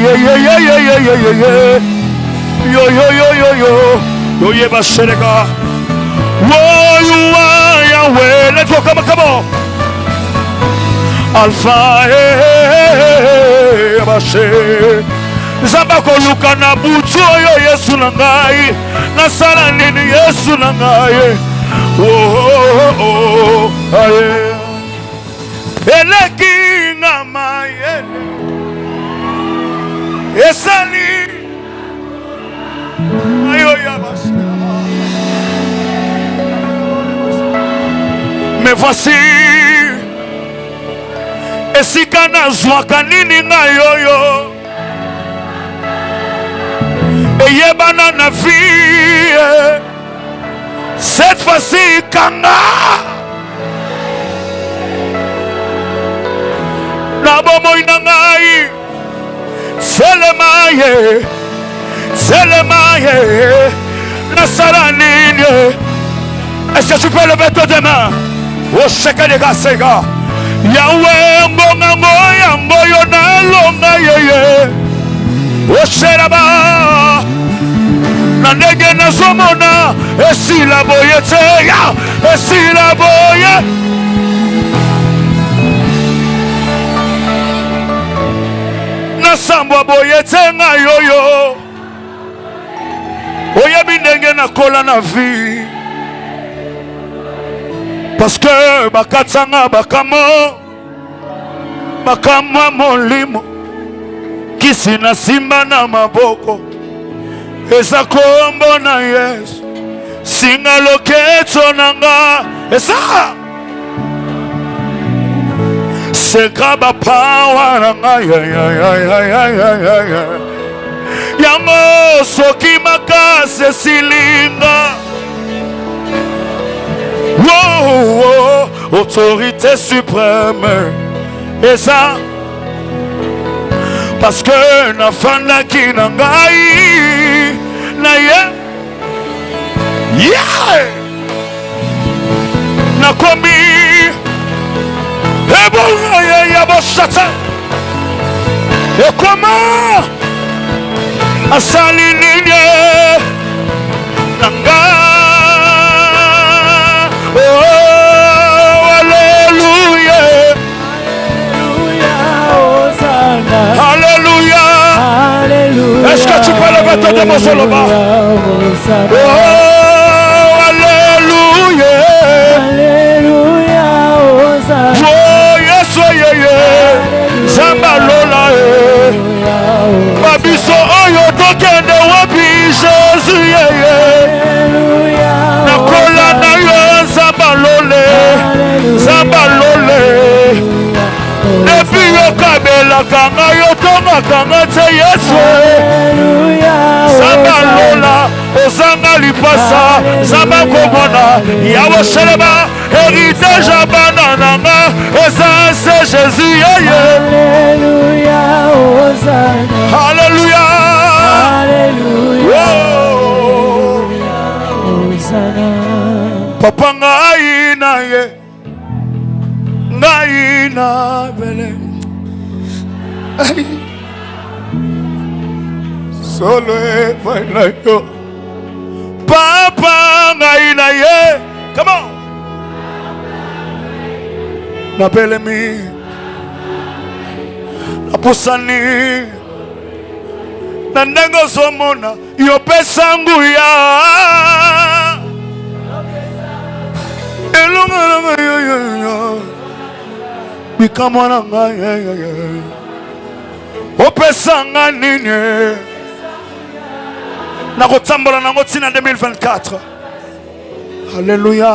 ye bashereka. Oh, you are Yahweh. Let's go, come on. Alpha, bashe. Zama koluka na butu yo Yesu na ngai. Na sala nini Yesu na ngai. Oh, aye. Eleki ngama yele esali ayo ya basi. Me voici esika na zwaka nini ngayoyo eyebana na vie cette fois-ci kanga na bomo inangai selemaye na saranine Est-ce que tu peux lever tes deux mains? Oh, chacun des gars, c'est gars. Yahweh, mbongango, yango, yona, longa, yeye. Oh, c'est là-bas. Nandege na somona. Et si la boye, te, ya. Et si la boye. Nasambwa boye, te, nga, yo. Oya bindenge na kola na vie. Parce que bakatsanga bakamo bakama molimo kisina simba na maboko eza kombo na Yesu singa loketo nanga eza seka ba power nanga ya yango soki makase silinga. Oh, oh, autorité suprême. Et ça, parce que na fanda ki na ngai na ye, yeah, na komi e bon ya bo chata. Et comment asali ligne na ngai. Oh, alléluia. Alléluia. Alléluia. Est-ce que tu peux lever tes deux mains sur le bas? Oh, alléluia. Alléluia. Oh, yes, yeah. Zambalola. Babiso, oh, yo, tokende wapi Jésus, yeah. Nakola na yo, Zambalole. Zambalole. Depuis yo kabela kanga yo tonga kanga te Yesu. Zambalola. Ozanga lipasa. Zamba komona. Yawo sheleba. Héritage abana nanga. Eza se Jésus. Alléluia. Alléluia. Alléluia. Papa ngai na ye. Ngai na bele. Solo e na yo. Papa ngai na ye. Come on. Na bele mi. Na pusani. Na ndengo somona. Yo pesangu ya. Bikamwana ngai opesanga nini nakotambola nango tina 2024. Alléluia.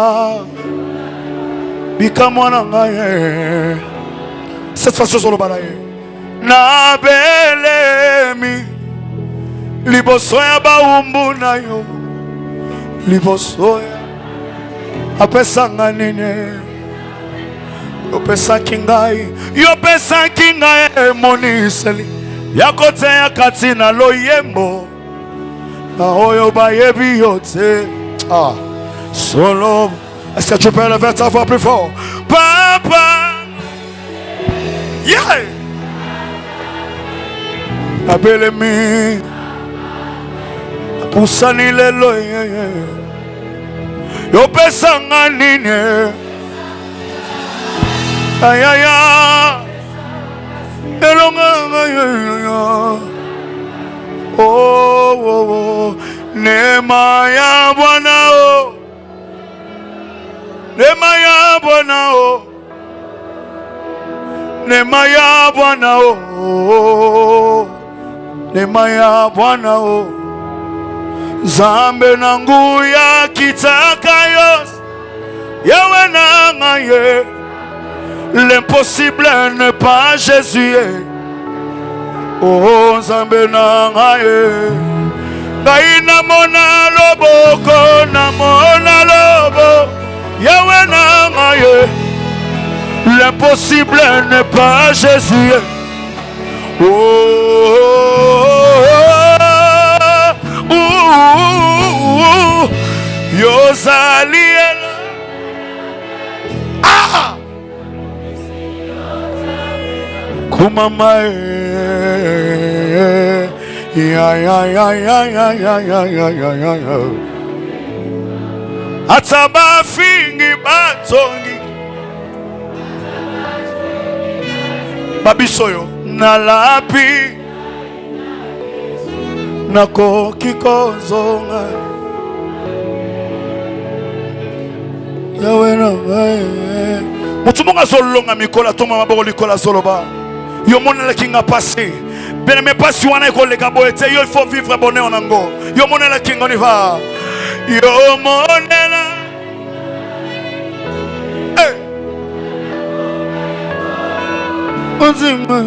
Bikamwana ngai cette fois sur le balaye na belemi liboso ya baumbu na yo liboso ya apesanga nini opesaki ngai yopesaki ngai emoniseli yakote ya kati na loyembo na oyo bayebi yo te. Ah, solo. Est-ce que tu peux lever ta voix plus fort? Papa, yeah. Abelemi pusani lelo yopesanga nini ayaya elonga oh oh oh neema ya Bwana oh neema ya Bwana oh neema ya Bwana oh neema ya Bwana oh Zambe nangu ya kitaka yos yawe na ngaye. L'impossible n'est pas Jésus. Oh Zambe na ngaye. Ngai na mona loboko na mona lobo yawe na ngaye. L'impossible n'est pas Jésus. Yozali mama ya ataba fingi batongi babisoyo nalapi nakoki kozonga yawe na mutu monga zolonga mikola to mama boko likola zoloba yo monela kinga passé bien mais pas si wana ekoleka boete yo il faut vivre bonheur nango yo monela kinga on y va yo monela onzima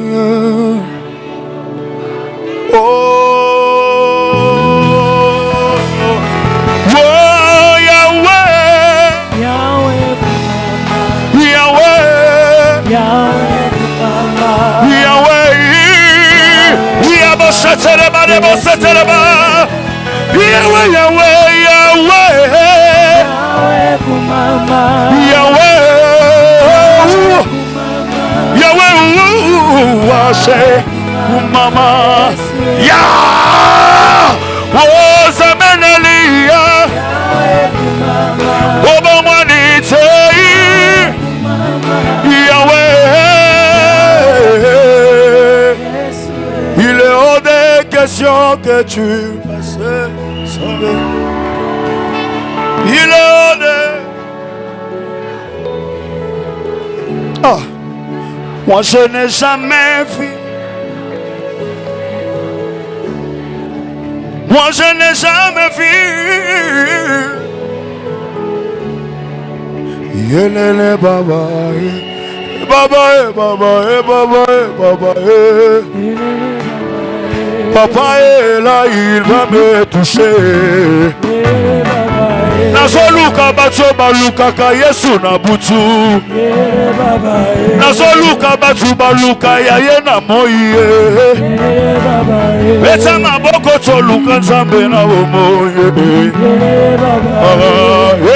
mama ya wozamenelia obamanite Yahweh il est hors des questions que tu passes sauver il est hors des moi je n'ai jamais vu. Moi je n'ai jamais vu. Yelele baba, baba, baba, baba, baba. Papa est là, il va me toucher. Nazoluka bato baluka ka Yesu na butu. Nazoluka bato baluka ya ye na moye. Beta maboko toluka nzambe na omoye.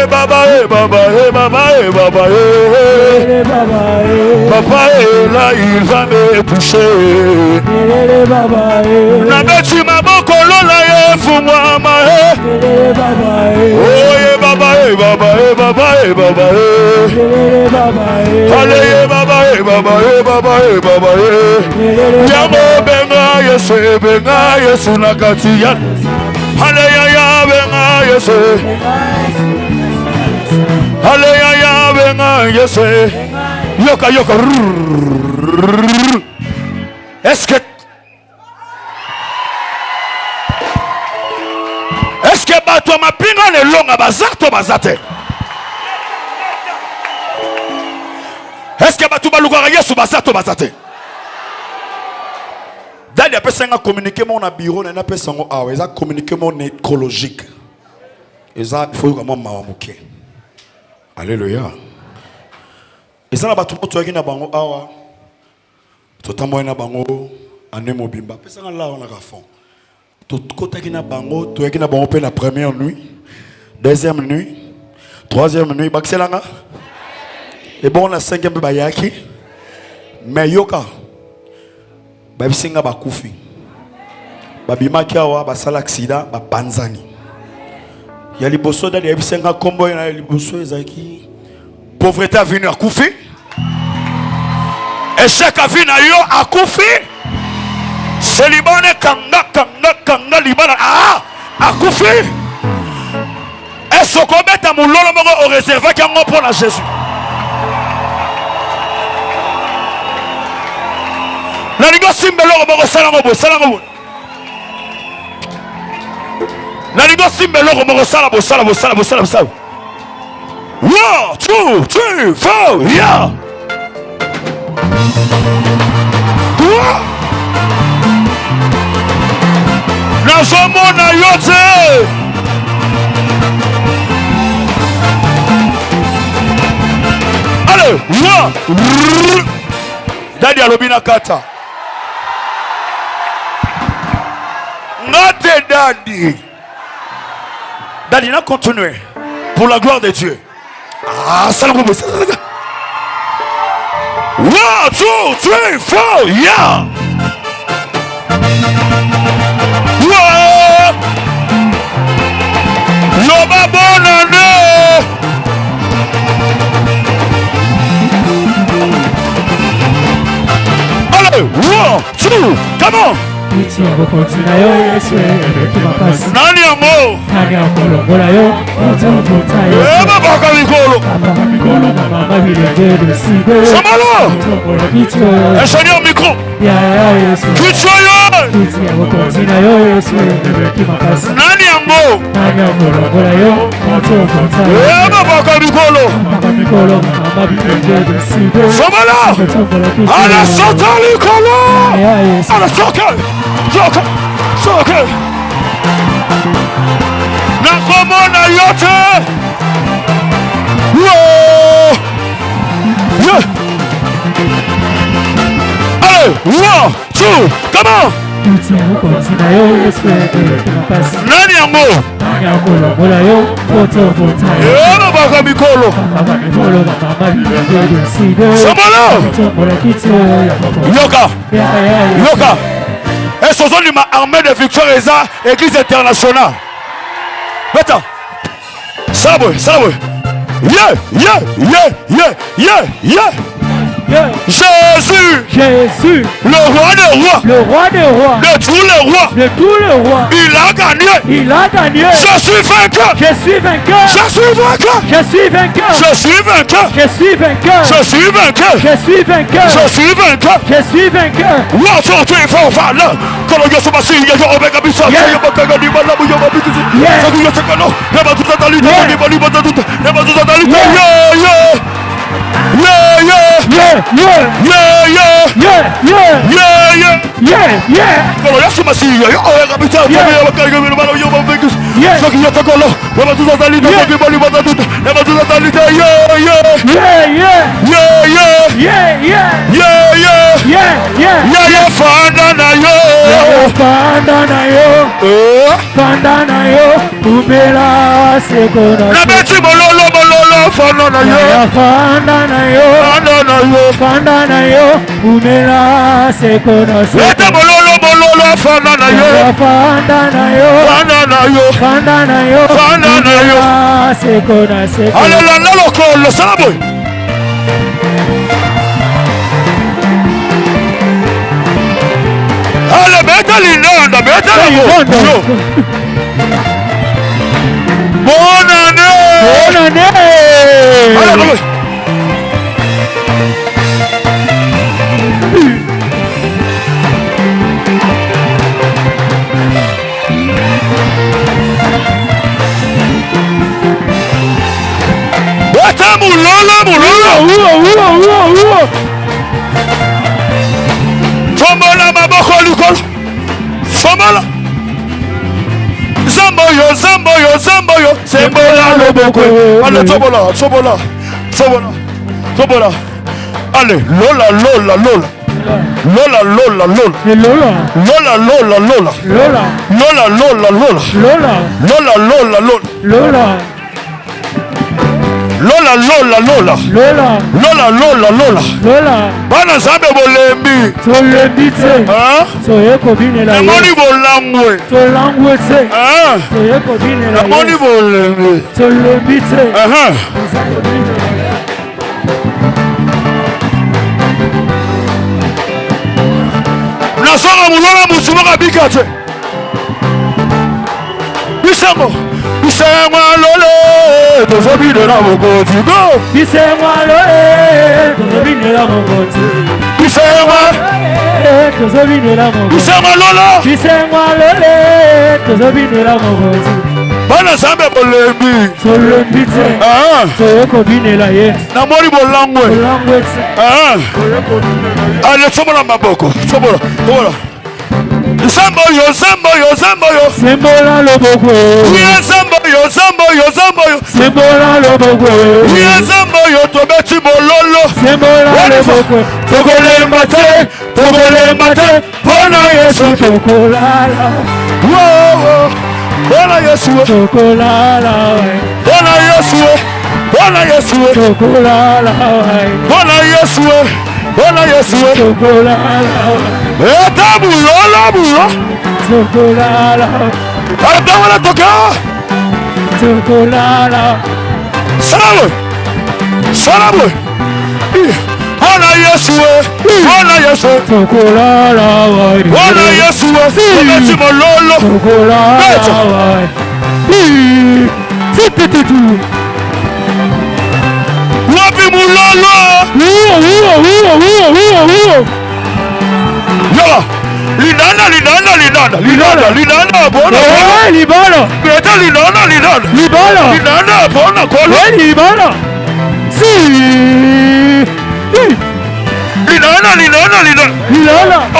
Eh baba, eh baba, eh baba, eh baba, eh. Papa est là, il va me toucher. Na beti maboko lola ye fumwa ma eh. Oh ye baba eh baba eh baba eh baba eh. Ale ye baba eh baba eh baba eh baba eh. Yamo benga yesu nakati ya. Ale ya benga yesu. Ale ya benga yesu. Yoka yoka. Est-ce que bato mapinga ne longa bazarto bazate? Est-ce que bato baluka yesu bazarto bazate? Dali apesa nga communiquer mon na bureau na apesa ngo awa eza communiquer mon écologique. Eza faut que maman mamuke. Alléluia. Eza na bato moto yaki na bango awa. Totamoy na bango ane mobimba. Pesa nga la on a fond. Tout côté qui n'a bango, tout qui n'a bango pe la première nuit, deuxième nuit, troisième nuit, bakselanga. Et bon la cinquième pe bayaki. Mais yoka, babisinga bakufi. Babima kiawa basala accident ba panzani. Ya liboso da yabisinga kombo na liboso ezaki. Pauvreté a venu à kufi. Échec a venu à yo à kufi. C'est Libanais kanga Libana akufi. Est-ce qu'on met à mon lolo au réservé qui a pour la Jésus? La ligo simbelo au salango salango. La ligo simbelo au salango salango salango salango. 1, 2, 3, 4, yeah. Nazomona yote. Allez, Dadi alobina kata. Ngate Dadi. Dadi n'a continué pour la gloire de Dieu. Ah, salam. 1, 2, 3, 4, yeah. Wow. Loba bonne année. Allez, 1, 2, come on. Nani amo? Baka mikolo. Samalo. Seigneur micro. Nani amo? Baka mikolo. Samalo. Ala sotali kolo. Ala soka. Soka. Nakomona yote. Whoa. Yeah. Allez, 1, 2, come on. Nani amo? Baka mikolo. Samalo. Yoka. Et ce sont ma armée de victoire et église internationale. Attends. Ça va. Yeah. Jésus, le roi des rois, de tous les rois, il a gagné. Je suis vainqueur. Bonne année. Allez. Tombola maboko likolo. Tombola. Zamboyo. Sembola loboko. Allez, tombola. Allez, lola. Bana zambe bolembi. Tolembi te. Toyeko binela. Namoni bolangwe. Tolangwe te. Toyeko binela. Namoni bolembi. Tolembi te. Nasonga mulola musumaka bikate. Bisango lole, tozobine na mokoti go. Bisango lole, tozobine na mokoti. Bana zambe bolembi. Tolembi te. Toyeko binela ye. Namoni bolangwe. Bolangwe te. Allez, somola maboko. Somola. Zamboyo. Sembola loboko. Zamboyo. Sembola loboko. Zamboyo tobeti bololo. Sembola loboko. Togolemba te. Bona Yesu tokolala. Bona Yesu tokolala. Bona Yesu tokolala. Bona Yesu Bona Yesu. Eta bulola bulo. Ata wala toka. Salamu. Salamu. Bona Yesu. Bona Yesu. Bona Yesu. Kometi mololo. Wapi mulolo. Yala. Linana bona. Libano. Greta linana. Libano. Linana bona kolo. Libano. Si. Linana. Ah.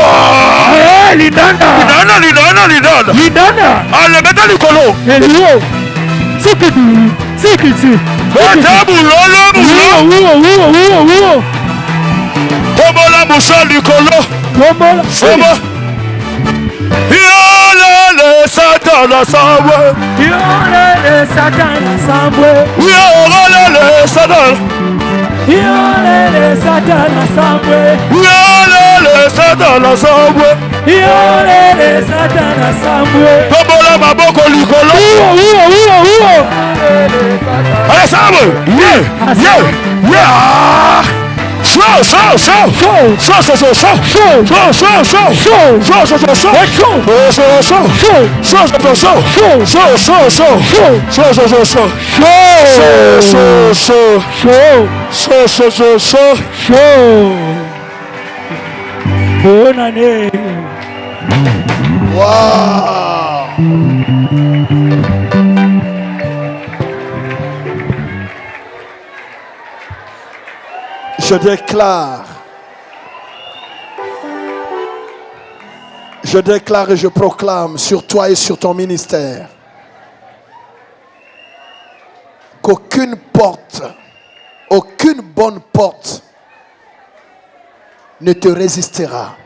Linana. Ale beta likolo. Elio. Sikiti. Beta bulolo. Tobola musha likolo. Tobola. Yolele satana samwe. Yolele satana samwe. Yolele satana samwe. Tobola maboko likolo. Allez samwe. Yeah. Show. Bonne année. Wow. Je déclare et je proclame sur toi et sur ton ministère qu'aucune bonne porte ne te résistera.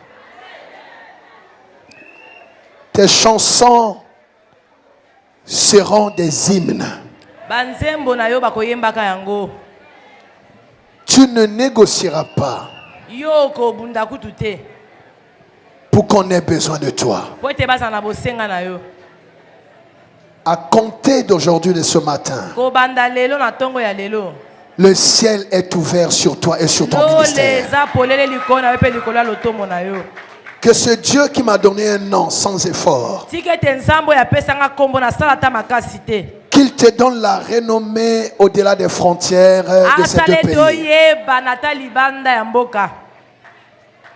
Tes chansons seront des hymnes. Tu ne négocieras pas pour qu'on ait besoin de toi. À compter d'aujourd'hui, de ce matin, le ciel est ouvert sur toi et sur ton ministère. Que ce Dieu qui m'a donné un nom sans effort, qu'il te donne la renommée au-delà des frontières de ces deux pays.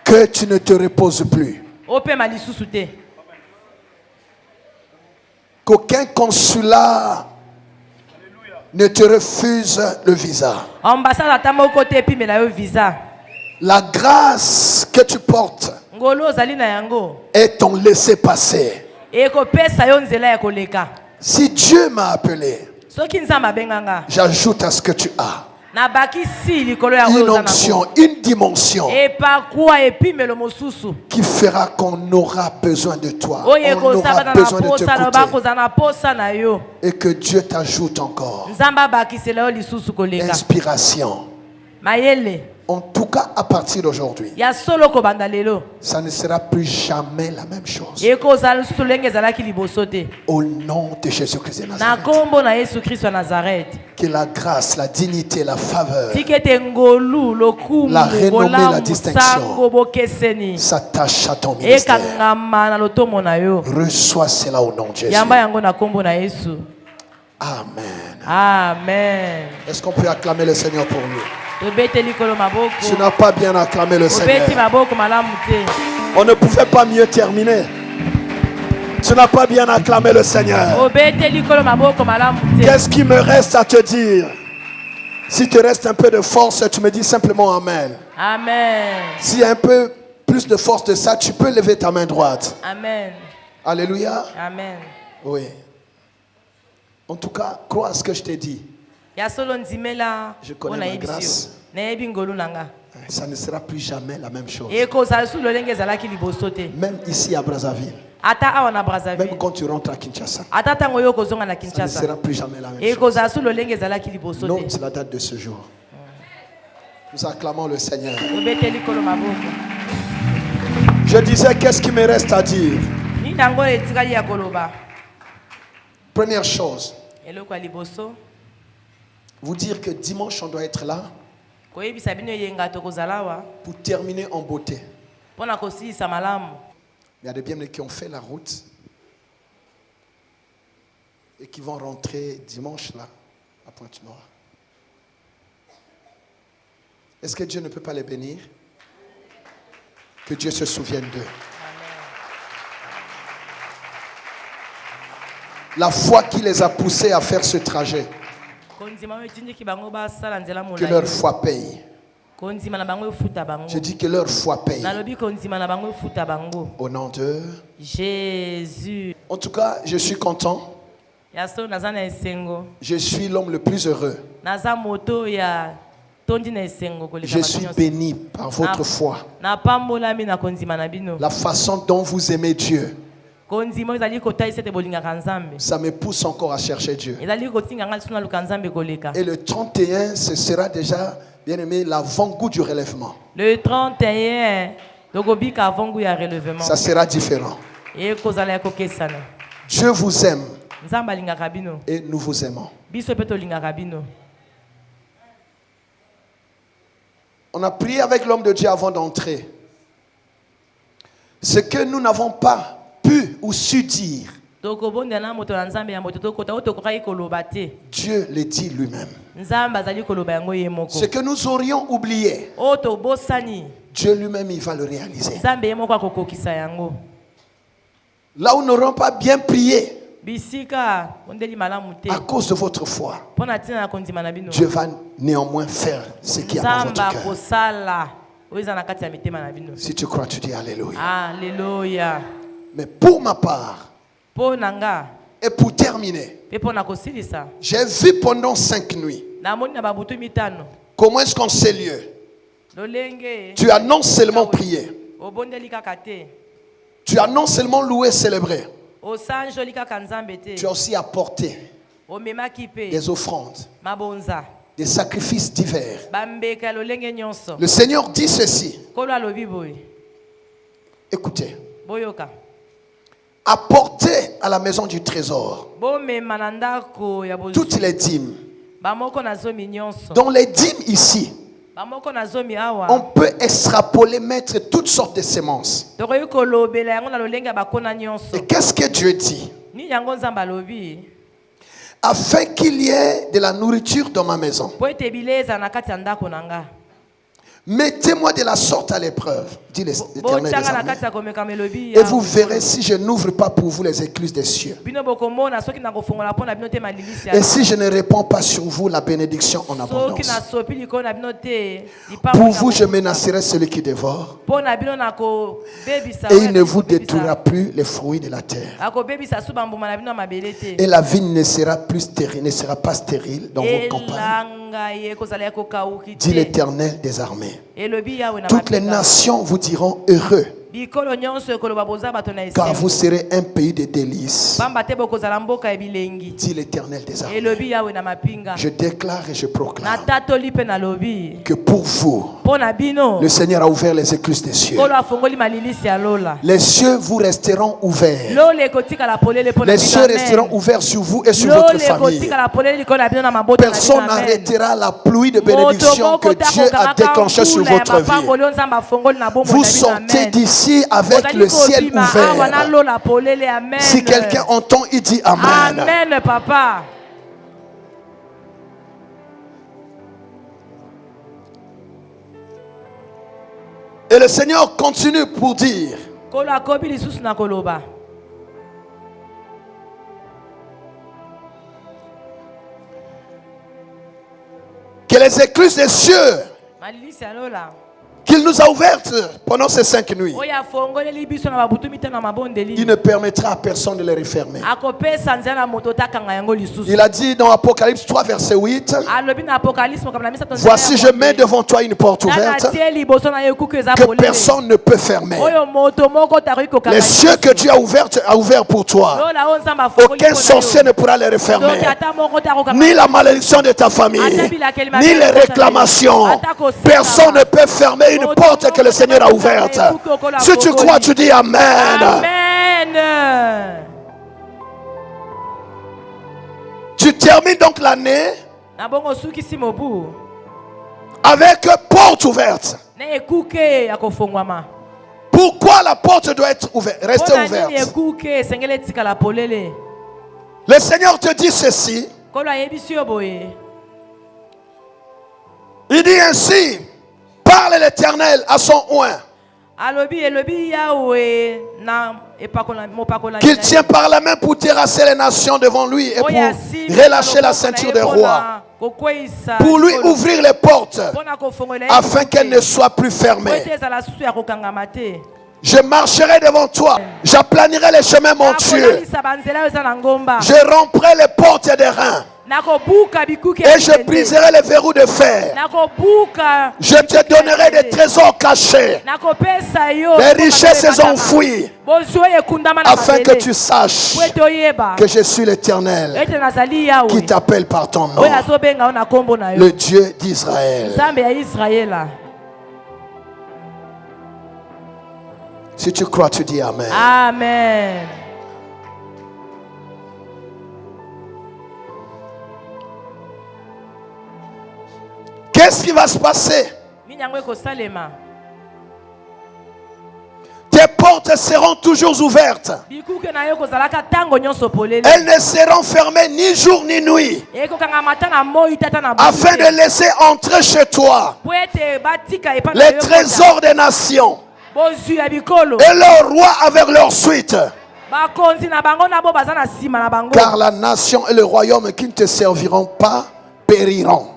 Que tu ne te reposes plus. Qu'aucun consulat ne te refuse le visa. La grâce que tu portes est ton laissez-passer. Si Dieu m'a appelé, j'ajoute à ce que tu as une onction, une dimension qui fera qu'on aura besoin de toi, on aura besoin de t'écouter, et que Dieu t'ajoute encore inspiration. En tout cas, à partir d'aujourd'hui, ça ne sera plus jamais la même chose. Au nom de Jésus-Christ de Nazareth, que la grâce, la dignité, la faveur, la renommée, la distinction s'attachent à ton ministère. Reçois cela au nom de Jésus. Amen. Amen. Est-ce qu'on peut acclamer le Seigneur pour lui? Tu n'as pas bien acclamé le Seigneur. On ne pouvait pas mieux terminer. Tu n'as pas bien acclamé le Seigneur. Qu'est-ce qui me reste à te dire? Si te reste un peu de force, tu me dis simplement Amen. Amen. S'il y a un peu plus de force de ça, tu peux lever ta main droite. Amen. Alléluia. Amen. Oui. En tout cas, crois à ce que je t'ai dit. Je connais la grâce. Ça ne sera plus jamais la même chose. Même ici à Brazzaville. Même quand tu rentres à Kinshasa. Ça ne sera plus jamais la même chose. Note la date de ce jour. Nous acclamons le Seigneur. Je disais, qu'est-ce qui me reste à dire? Première chose, vous dire que dimanche on doit être là pour terminer en beauté. Il y a des bien-aimés qui ont fait la route et qui vont rentrer dimanche là à Pointe-Noire. Est-ce que Dieu ne peut pas les bénir? Que Dieu se souvienne d'eux. La foi qui les a poussés à faire ce trajet. Que leur foi paye. Je dis que leur foi paye. Au nom de Jésus. En tout cas, je suis content. Je suis l'homme le plus heureux. Je suis béni par votre foi. La façon dont vous aimez Dieu. Ça me pousse encore à chercher Dieu. Et le 31, ce sera déjà, bien aimé, l'avant-goût du relèvement. Le 31, ça sera différent. Dieu vous aime. Et nous vous aimons. On a prié avec l'homme de Dieu avant d'entrer. Ce que nous n'avons pas pu ou su dire, Dieu le dit lui-même. Ce que nous aurions oublié, Dieu lui-même il va le réaliser. Là où nous n'aurons pas bien prié, à cause de votre foi, Dieu va néanmoins faire ce qui est dans votre cœur. Si tu crois, tu dis Alléluia. Alléluia. Mais pour ma part, et pour terminer, j'ai vu pendant 5 nuits comment est-ce qu'on s'est lieu. Tu as non seulement prié, tu as non seulement loué et célébré, tu as aussi apporté des offrandes, des sacrifices divers. Le Seigneur dit ceci. Écoutez. Apportez à la maison du trésor toutes les dîmes. Dans les dîmes ici, on peut extrapoler, mettre toutes sortes de semences. Et qu'est-ce que Dieu dit? Afin qu'il y ait de la nourriture dans ma maison, mettez-moi de la sorte à l'épreuve, dit l'Éternel des armées, et vous verrez si je n'ouvre pas pour vous les écluses des cieux. Et si je ne répands pas sur vous la bénédiction en abondance. Pour vous, je menacerai celui qui dévore, et il ne vous détruira plus les fruits de la terre. Et la vigne ne sera plus stérile, ne sera pas stérile dans vos campagnes, dit l'Éternel des armées. Toutes les nations vous diront heureux, car vous serez un pays de délices, dit l'Éternel des armées. Je déclare et je proclame que pour vous, le Seigneur a ouvert les écluses des cieux. Les cieux vous resteront ouverts. Les cieux resteront ouverts sur vous et sur votre famille. Personne n'arrêtera la pluie de bénédiction que Dieu a déclenchée sur votre vie. Vous sortez d'ici avec le ciel ouvert. Si quelqu'un entend, il dit Amen. Amen, papa. Et le Seigneur continue pour dire que les écluses des cieux qui Il nous a ouvertes pendant ces 5 nuits. Il ne permettra à personne de les refermer. Il a dit dans Apocalypse 3 verset 8, voici je mets devant toi une porte ouverte que personne ne peut fermer. Les cieux que Dieu a ouverts pour toi, aucun sorcier ne pourra les refermer. Ni la malédiction de ta famille, ni les réclamations. Personne ne peut fermer une porte que le Seigneur a ouverte. Si tu crois, tu dis Amen. Amen. Tu termines donc l'année avec porte ouverte. Pourquoi la porte doit être ouverte, rester ouverte? Le Seigneur te dit ceci. Il dit ainsi, parle l'Éternel à son oint, qu'il tient par la main pour terrasser les nations devant lui et pour relâcher la ceinture des rois, pour lui ouvrir les portes afin qu'elles ne soient plus fermées. Je marcherai devant toi, j'aplanirai les chemins montueux, je romprai les portes des reins et je briserai les verrous de fer. Je te donnerai des trésors cachés, des richesses enfouies, afin que tu saches que je suis l'Éternel qui t'appelle par ton nom, le Dieu d'Israël. Si tu crois, tu dis Amen. Amen. Qu'est-ce qui va se passer? Tes portes seront toujours ouvertes. Elles ne seront fermées ni jour ni nuit, afin de laisser entrer chez toi les trésors des nations et leurs rois avec leur suite. Car la nation et le royaume qui ne te serviront pas périront.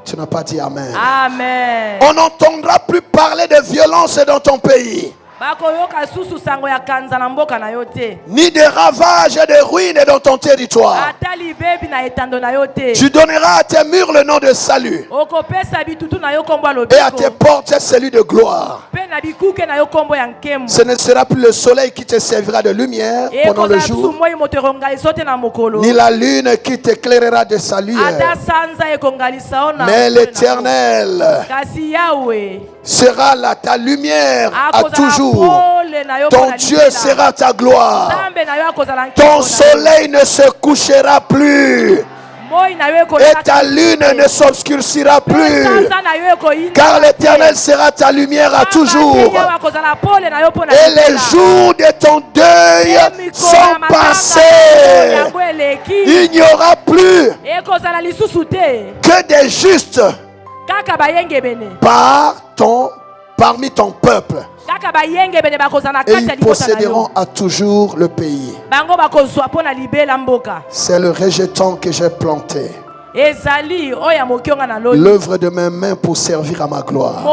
Tu n'as pas dit Amen. Amen. On n'entendra plus parler de violence dans ton pays, ni de ravages et de ruines dans ton territoire. Tu donneras à tes murs le nom de salut et à tes portes celui de gloire. Ce ne sera plus le soleil qui te servira de lumière pendant le jour, ni la lune qui t'éclairera de sa lumière, mais l'Éternel sera là, ta lumière à toujours. Ton Dieu sera ta gloire. Ton soleil ne se couchera plus et ta lune ne s'obscurcira plus, car l'Éternel sera ta lumière à toujours. Et les jours de ton deuil sont passés. Il n'y aura plus que des justes parmi ton peuple, et ils posséderont à toujours le pays. C'est le rejeton que j'ai planté, l'œuvre de mes mains pour servir à ma gloire.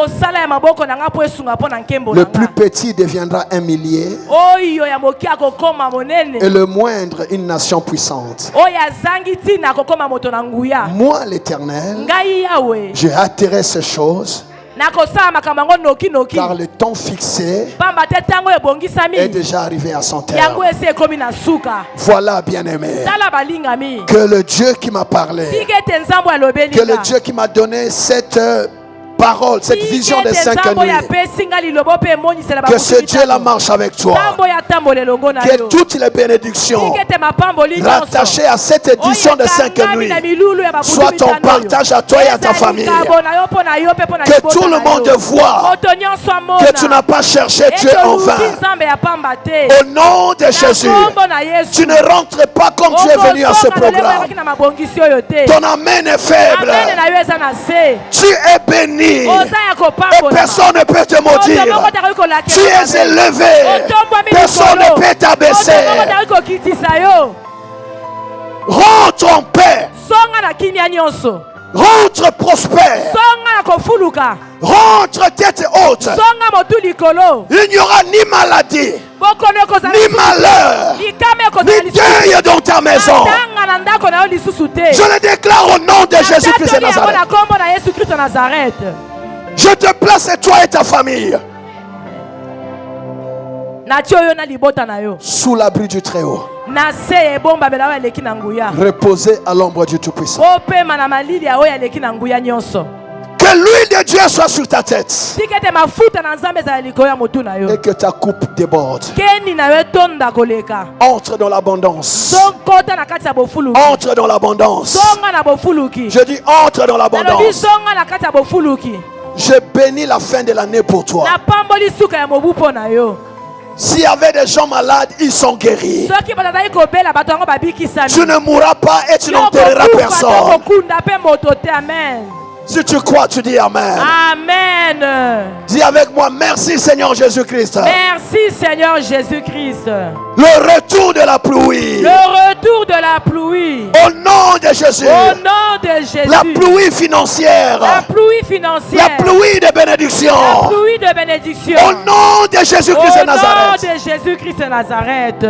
Le plus petit deviendra un millier, et le moindre une nation puissante. Moi, l'Éternel, j'ai attiré ces choses, car le temps fixé est déjà arrivé à son terme. Voilà, bien-aimé, que le Dieu qui m'a parlé, que le Dieu qui m'a donné cette parole, cette vision des 5 nuits, que ce Dieu-là marche avec toi, que toutes les bénédictions rattachées à cette édition des 5 nuits soient ton partage à toi et à ta famille. Que tout le monde voit que tu n'as pas cherché Dieu en vain. Au nom de Jésus, tu ne rentres pas comme tu es venu à ce programme. Ton amen est faible. Tu es béni. Et personne ne peut te maudire. Tu es élevé. Personne ne peut t'abaisser. Rentre en paix. Rentre prospère. Rentre tête haute. Il n'y aura ni maladie, ni malheur, ni deuil dans ta maison. Je le déclare au nom de Jésus-Christ de Nazareth. Je te place et toi et ta famille sous l'abri du Très-Haut. Reposez à l'ombre du Tout-Puissant. Que l'huile de Dieu soit sur ta tête et que ta coupe déborde. Entre dans l'abondance. Entre dans l'abondance. Je dis entre dans l'abondance. Je bénis la fin de l'année pour toi. S'il y avait des gens malades, ils sont guéris. Tu ne mourras pas et tu n'enterreras personne. Si tu crois, tu dis Amen. Amen. Dis avec moi, merci Seigneur Jésus-Christ. Merci Seigneur Jésus-Christ. Le retour de la pluie. Le retour de la pluie. Au nom de Jésus. Au nom de Jésus. La pluie financière. La pluie financière. La pluie de bénédiction. La pluie de bénédiction. Au nom de Jésus-Christ de Nazareth. Au nom de Jésus-Christ de Nazareth.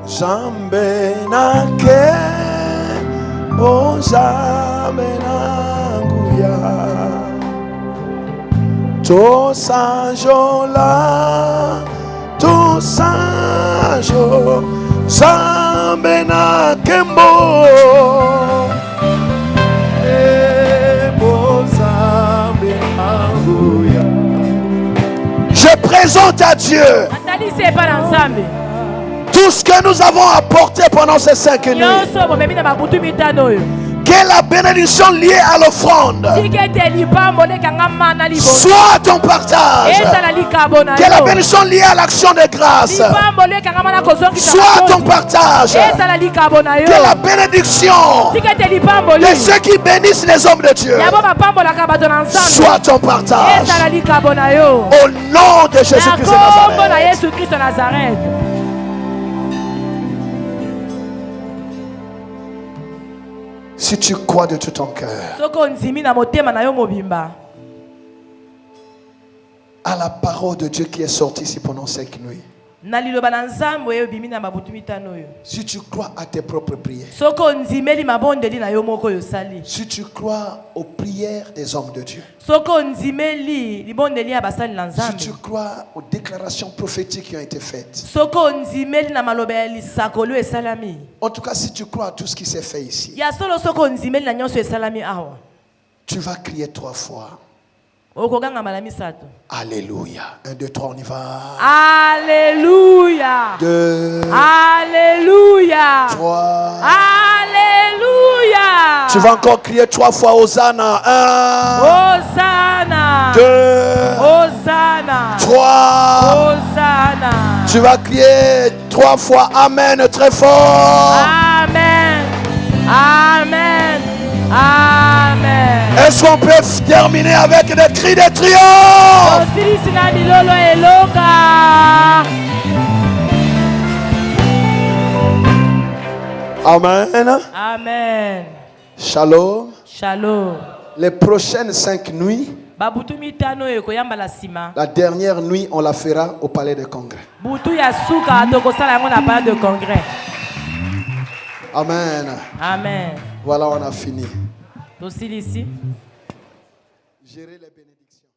Jambe nake, oh jambe nanguya, to sanjola, to sanjo, jambe nake mbo, jambe nanguya. Je présente à Dieu tout ce que nous avons apporté pendant ces 5 nuits. Que la bénédiction liée à l'offrande soit ton partage. Que la bénédiction liée à l'action de grâce soit ton partage. Que la bénédiction de ceux qui bénissent les hommes de Dieu soit ton partage. Au nom de Jésus-Christ de Nazareth. Si tu crois de tout ton cœur à la parole de Dieu qui est sortie ici pendant 5 nuits, si tu crois à tes propres prières, si tu crois aux prières des hommes de Dieu, si tu crois aux déclarations prophétiques qui ont été faites, en tout cas si tu crois à tout ce qui s'est fait ici, tu vas crier 3 fois. Alléluia. 1, 2, 3, on y va. Alléluia. 2. Alléluia. 3. Alléluia. Tu vas encore crier 3 fois Hosanna. 1. Hosanna. 2. Hosanna. 3. Hosanna. Tu vas crier 3 fois Amen très fort. Amen. Amen. Amen. Est-ce qu'on peut terminer avec des cris de triomphe? Amen. Amen. Shalom. Shalom. Les prochaines 5 nuits, la dernière nuit, on la fera au palais de congrès. Amen. Amen. Voilà, on a fini. Gérer les bénédictions.